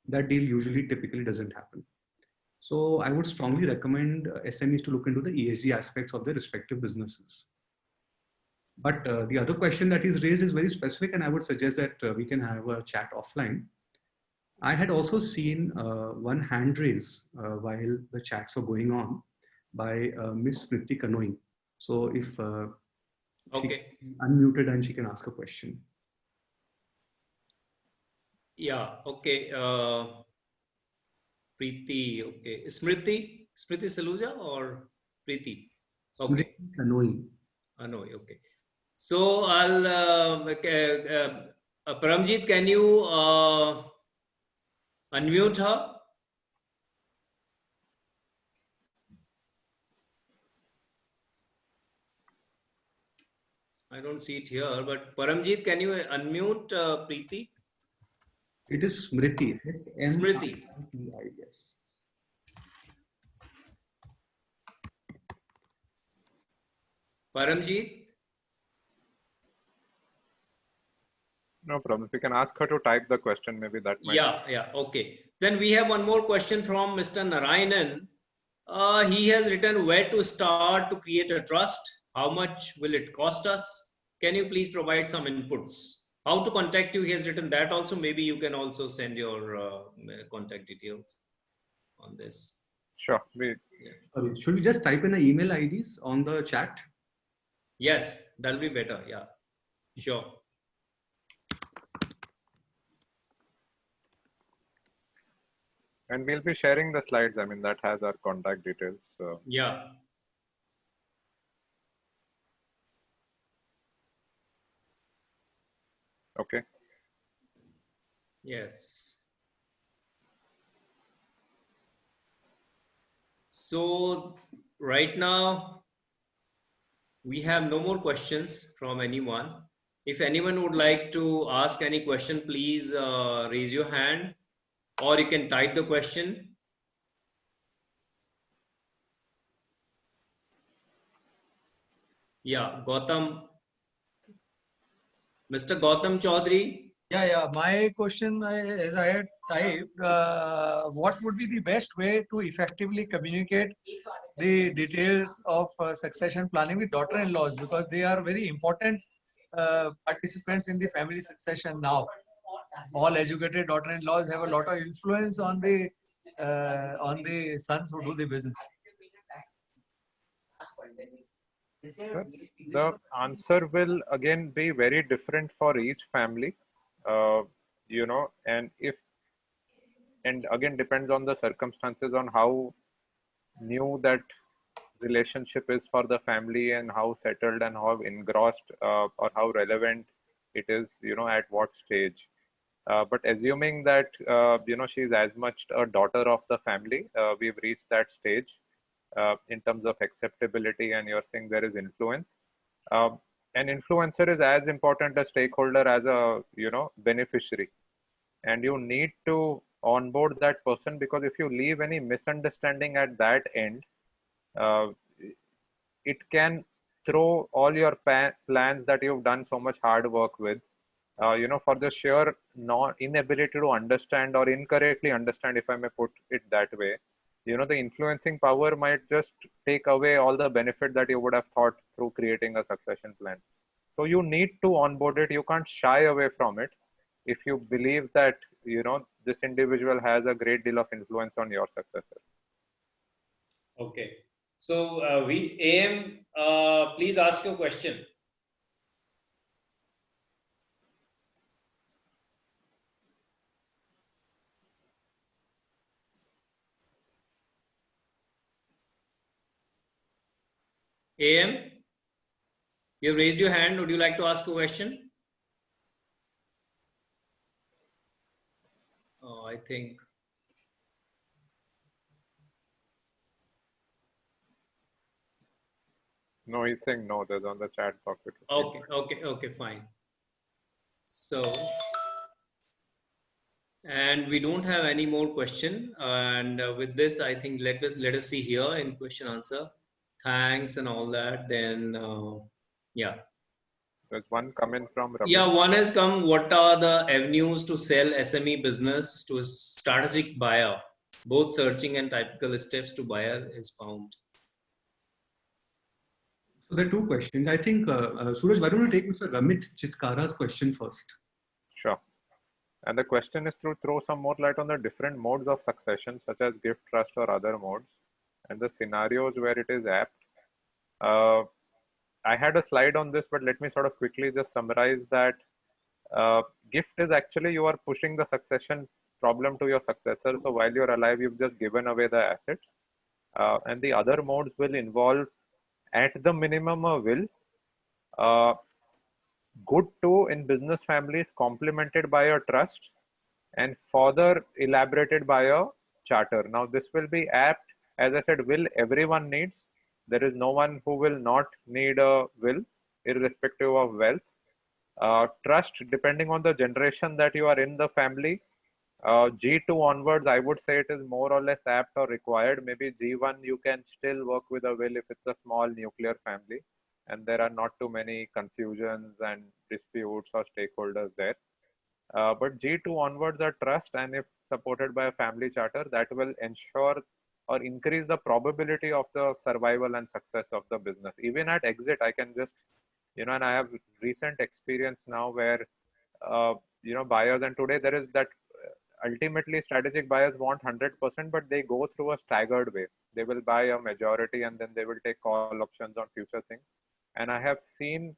that deal usually typically doesn't happen. So I would strongly recommend SMEs to look into the ESG aspects of their respective businesses. But the other question that is raised is very specific, and I would suggest that we can have a chat offline. I had also seen one hand raise while the chats were going on by Ms. Smriti Kanoi. So if she unmuted and she can ask a question. Yeah, okay. Preeti, okay. Smriti Saluja or Preeti? Okay. Smriti Kanoi. Kanoi, okay. So I'll, Paramjit, can you unmute her? I don't see it here, but Paramjit, can you unmute Preeti? It is Smriti. Smriti. Yes. Paramjit? No problem. If you can ask her to type the question, maybe that might. Yeah, okay. Then we have one more question from Mr. Narayanan. He has written, where to start to create a trust? How much will it cost us? can you please provide some inputs? How to contact you, he has written that also. Maybe you can also send your contact details on this. Sure. Sorry, should we just type in the email IDs on the chat? Yes, that'll be better. Yeah, sure. And we'll be sharing the slides. I mean, that has our contact details. So. Yeah. Okay. Yes. So right now, we have no more questions from anyone. If anyone would like to ask any question, please raise your hand, or you can type the question. Yeah, Gautam. Mr. Gautam Chaudhary. Yeah. My question, as I had typed, what would be the best way to effectively communicate the details of succession planning with daughter-in-laws, because they are very important participants in the family succession now. All educated daughter-in-laws have a lot of influence on the sons who do the business. The answer will again be very different for each family, you know, and again depends on the circumstances on how new that relationship is for the family and how settled and how engrossed or how relevant it is, you know, at what stage. But assuming that, you know, she's as much a daughter of the family, we've reached that stage in terms of acceptability, and you're saying there is influence. An influencer is as important a stakeholder as a, you know, beneficiary. And you need to onboard that person, because if you leave any misunderstanding at that end, it can throw all your plans that you've done so much hard work with, you know, for the sheer inability to understand or incorrectly understand, if I may put it that way. You know, the influencing power might just take away all the benefit that you would have thought through creating a succession plan. So you need to onboard it. You can't shy away from it if you believe that, you know, this individual has a great deal of influence on your successor. Okay. So AM, please ask your question. AM, you raised your hand. Would you like to ask a question? Oh, I think. No, he's saying no. There's on the chat box. Okay, fine. So, and we don't have any more question. And with this, I think let us see here in question answer. Thanks and all that. Then, yeah. There's one coming from Ravi. Yeah, one has come. What are the avenues to sell SME business to a strategic buyer? Both searching and typical steps to buyer is found. So there are two questions. I think, Suraj, why don't you take Mr. Ramit Chitkara's question first? Sure. And the question is to throw some more light on the different modes of succession, such as gift, trust, or other modes, and the scenarios where it is apt. I had a slide on this, but let me sort of quickly just summarize that. Gift is actually you are pushing the succession problem to your successor. So while you're alive, you've just given away the assets. And the other modes will involve, at the minimum, a will. Good too in business families, complemented by a trust, and further elaborated by a charter. Now this will be apt, as I said, will everyone needs. There is no one who will not need a will, irrespective of wealth. Trust, depending on the generation that you are in the family. G2 onwards, I would say it is more or less apt or required. Maybe G1, you can still work with a will if it's a small nuclear family and there are not too many confusions and disputes or stakeholders there. But G2 onwards are trust, and if supported by a family charter, that will ensure or increase the probability of the survival and success of the business. Even at exit, I can just and I have recent experience now where, buyers, and today there is that ultimately strategic buyers want 100%, but they go through a staggered way. They will buy a majority and then they will take call options on future things. And I have seen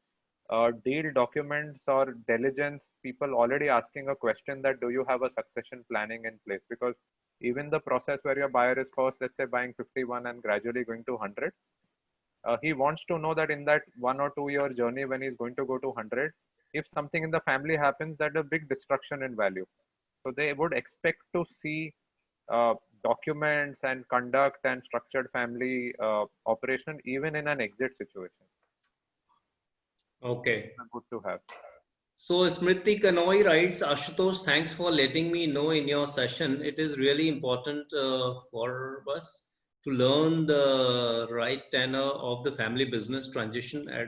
deal documents or diligence people already asking a question that, do you have a succession planning in place? Because even the process where your buyer is first, let's say, buying 51 and gradually going to 100, he wants to know that in that 1 or 2 year journey when he's going to go to 100, if something in the family happens, that a big destruction in value. So they would expect to see documents and conduct and structured family operation even in an exit situation. Okay. Good to have. So Smriti Kanoi writes, Ashutosh, thanks for letting me know in your session. It is really important for us to learn the right tenor of the family business transition at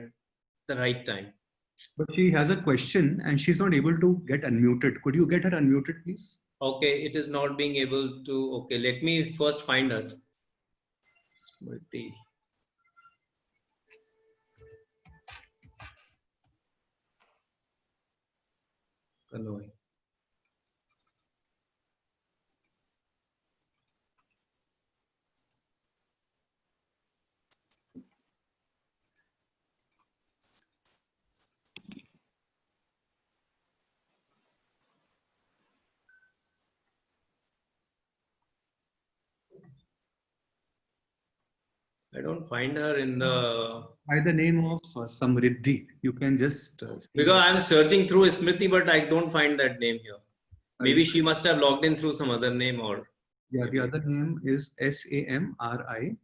the right time. But she has a question and she's not able to get unmuted. Could you get her unmuted, please? Okay, it is not being able to. Okay, let me first find her. Smriti. Kanoi. I don't find her in the... By the name of Samriddhi. You can just... because I'm searching through Smriti, but I don't find that name here. Maybe she must have logged in through some other name or... Yeah, maybe. the other name is Samri.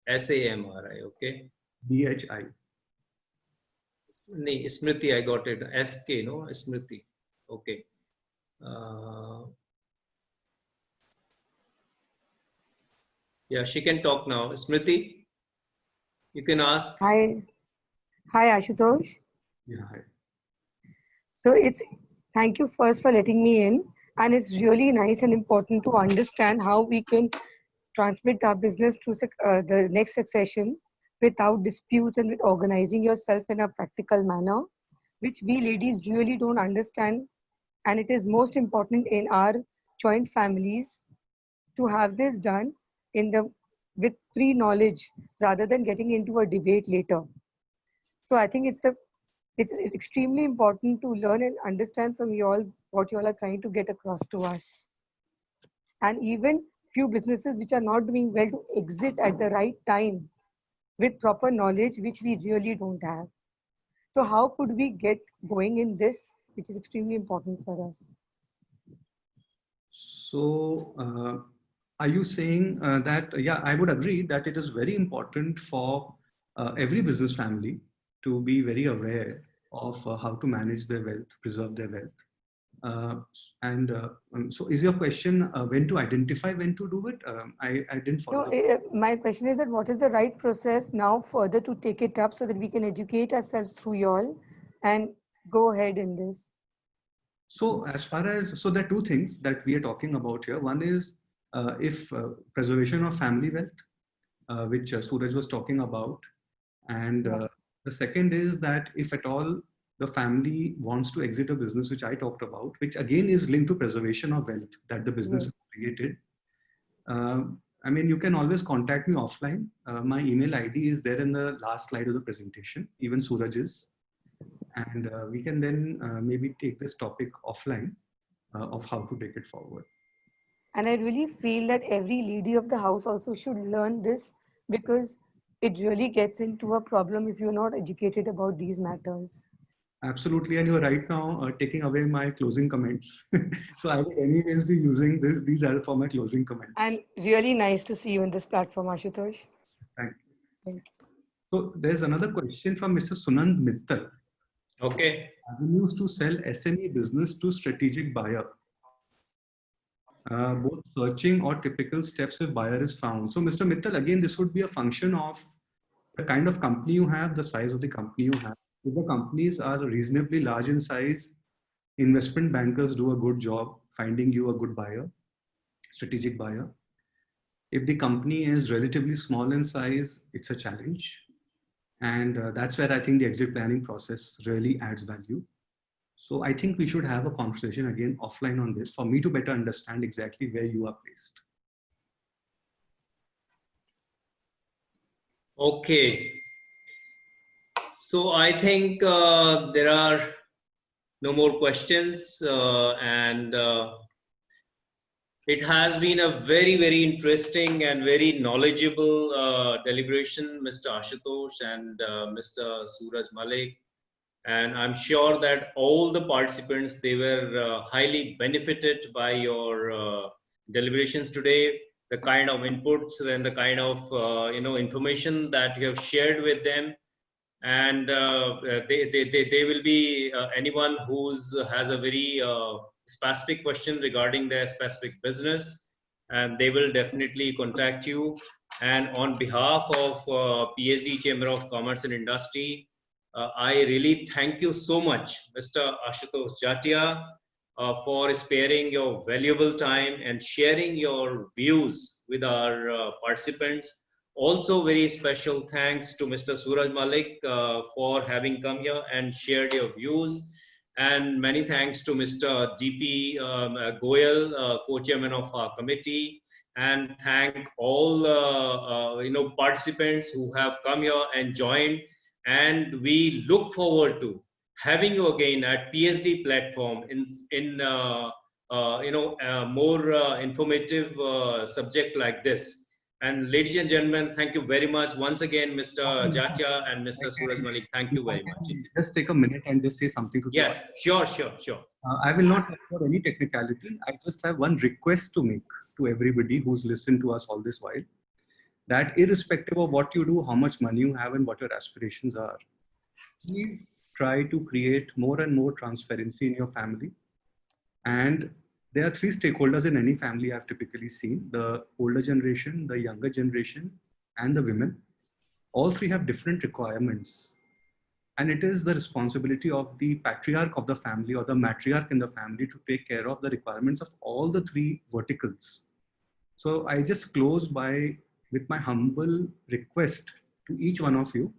Samri, okay. Dhi. Nee, Smriti, I got it. SK, no? Smriti. Okay. Yeah, she can talk now. Smriti, you can ask. Hi, Ashutosh. Yeah, hi. So thank you first for letting me in, and it's really nice and important to understand how we can transmit our business to the next succession without disputes and with organizing yourself in a practical manner, which we ladies really don't understand, and it is most important in our joint families to have this done with pre-knowledge rather than getting into a debate later. So I think it's extremely important to learn and understand from you all what you all are trying to get across to us. And even few businesses which are not doing well to exit at the right time with proper knowledge, which we really don't have. So how could we get going in this, which is extremely important for us? So are you saying that, yeah, I would agree that it is very important for every business family to be very aware of how to manage their wealth, preserve their wealth. So is your question when to identify when to do it? I didn't follow. No, my question is that what is the right process now further to take it up so that we can educate ourselves through y'all and go ahead in this? So as far as, so there are two things that we are talking about here. One is if preservation of family wealth, which Suraj was talking about. And the second is that if at all the family wants to exit a business, which I talked about, which again is linked to preservation of wealth that the business has created. I mean, you can always contact me offline. My email ID is there in the last slide of the presentation, even Suraj's. And we can then maybe take this topic offline of how to take it forward. And I really feel that every lady of the house also should learn this, because it really gets into a problem if you're not educated about these matters. Absolutely, and you're right now taking away my closing comments. So I will anyways be using these are for my closing comments. And really nice to see you in this platform, Ashutosh. Thank you. Thank you. So there's another question from Mr. Sunand Mittal. Okay. Avenues to sell SME business to strategic buyer. Both searching or typical steps if buyer is found. So Mr. Mittal, again, this would be a function of the kind of company you have, the size of the company you have. If the companies are reasonably large in size, investment bankers do a good job finding you a good buyer, strategic buyer. If the company is relatively small in size, it's a challenge. And that's where I think the exit planning process really adds value. So I think we should have a conversation again offline on this for me to better understand exactly where you are placed. Okay. So I think there are no more questions, and it has been a very, very interesting and very knowledgeable deliberation, Mr. Ashutosh and Mr. Suraj Malik. And I'm sure that all the participants, they were highly benefited by your deliberations today, the kind of inputs and the kind of information that you have shared with them. And they will be anyone who's has a very specific question regarding their specific business, and they will definitely contact you. And on behalf of PSD Chamber of Commerce and Industry, I really thank you so much, Mr. Ashutosh Jatia, for sparing your valuable time and sharing your views with our participants. Also, very special thanks to Mr. Suraj Malik for having come here and shared your views. And many thanks to Mr. DP Goyal, co-chairman of our committee. And thank all participants who have come here and joined. And we look forward to having you again at PSD platform in more informative subject like this. And ladies and gentlemen, thank you very much once again, Mr. Jatia and Mr. Suraj Malik. Thank you very much. Just take a minute and just say something to the Yes, sure. I will not talk about any technicality. I just have one request to make to everybody who's listened to us all this while, that irrespective of what you do, how much money you have and what your aspirations are, please try to create more and more transparency in your family. And there are three stakeholders in any family I've typically seen: the older generation, the younger generation, and the women. All three have different requirements. And it is the responsibility of the patriarch of the family or the matriarch in the family to take care of the requirements of all the three verticals. So I just close with my humble request to each one of you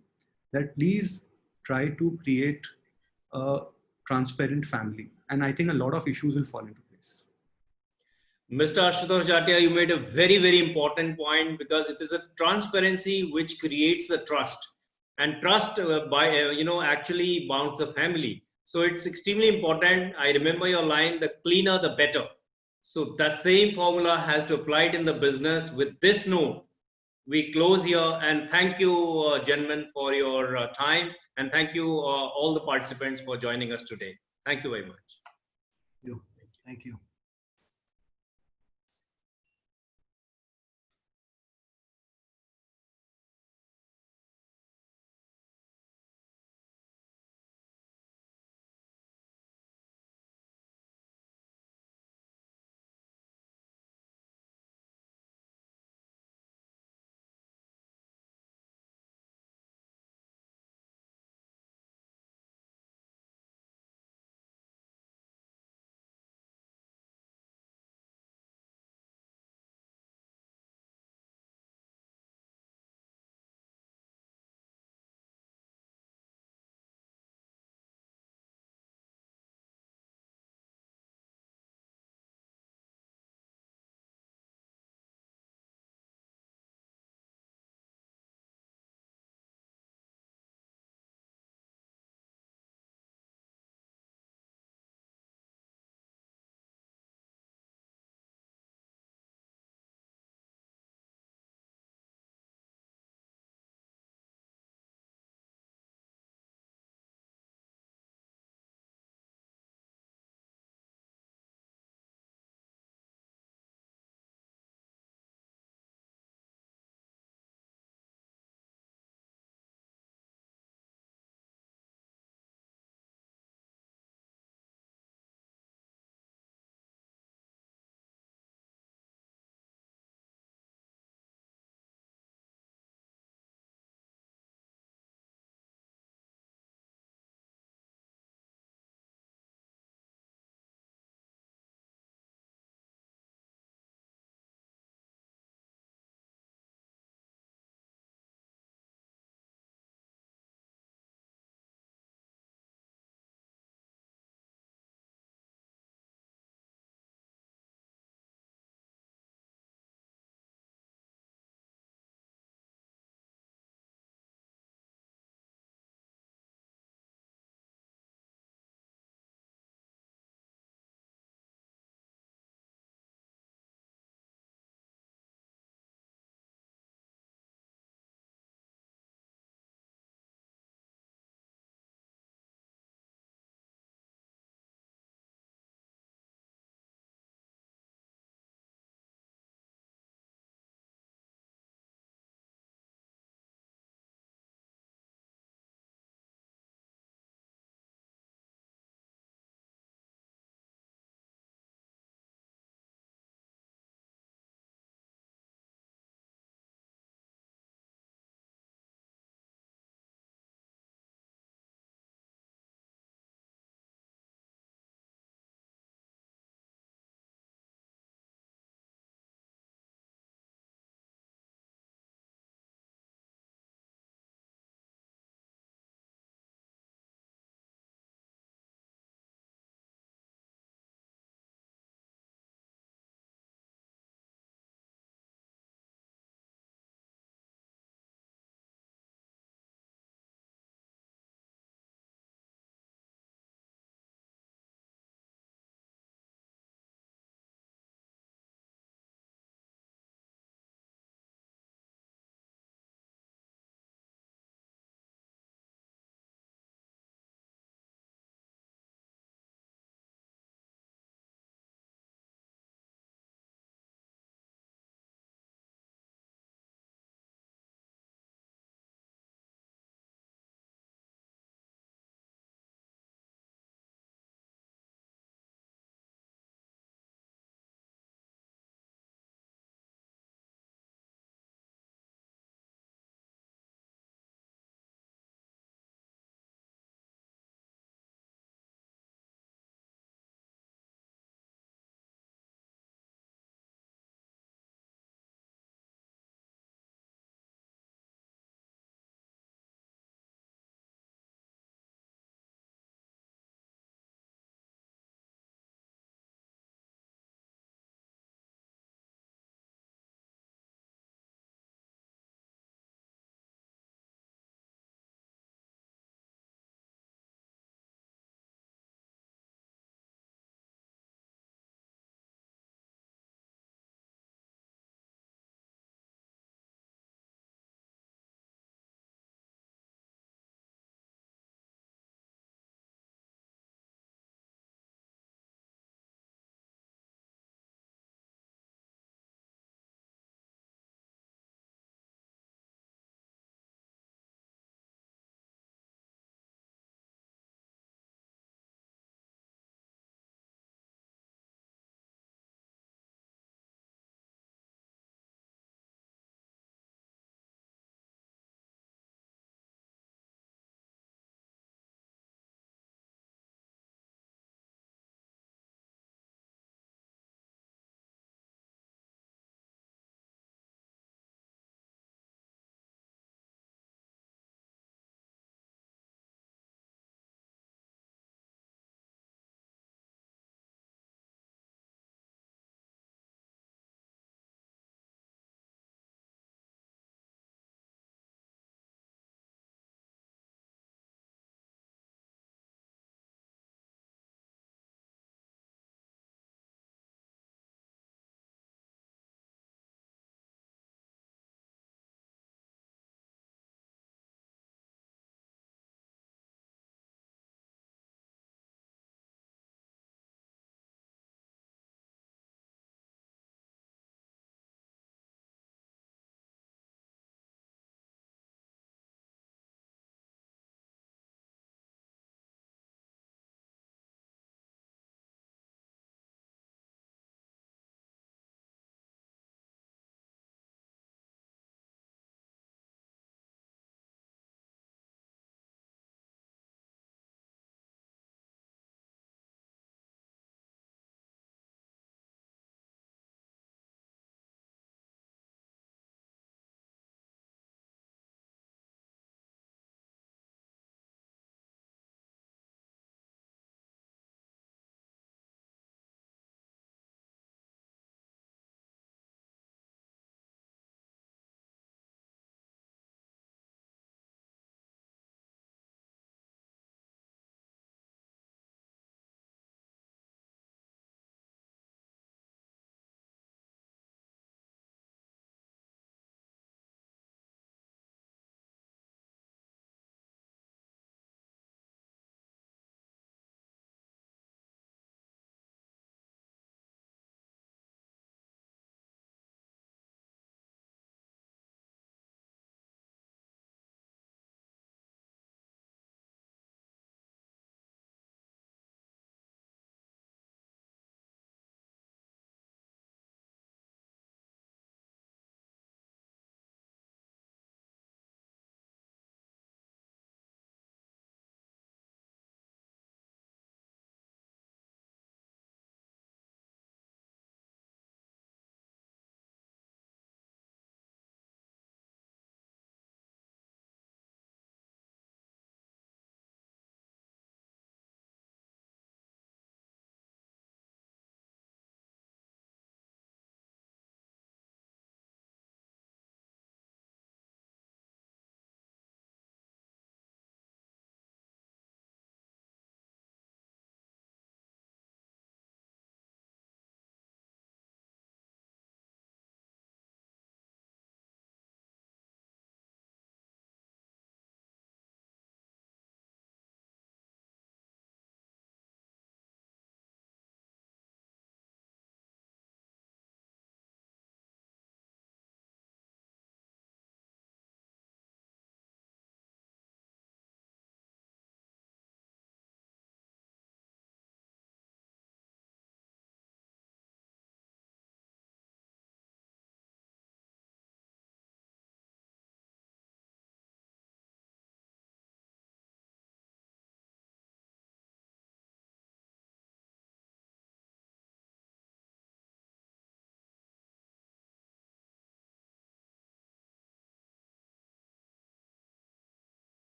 that please try to create a transparent family. And I think a lot of issues will fall into place. Mr. Ashutosh Jatia, you made a very, very important point, because it is a transparency which creates the trust, and trust actually bounds the family. So it's extremely important. I remember your line, the cleaner, the better. So the same formula has to apply in the business. With this note, we close here, and thank you, gentlemen, for your time, and thank you all the participants for joining us today. Thank you very much. Thank you.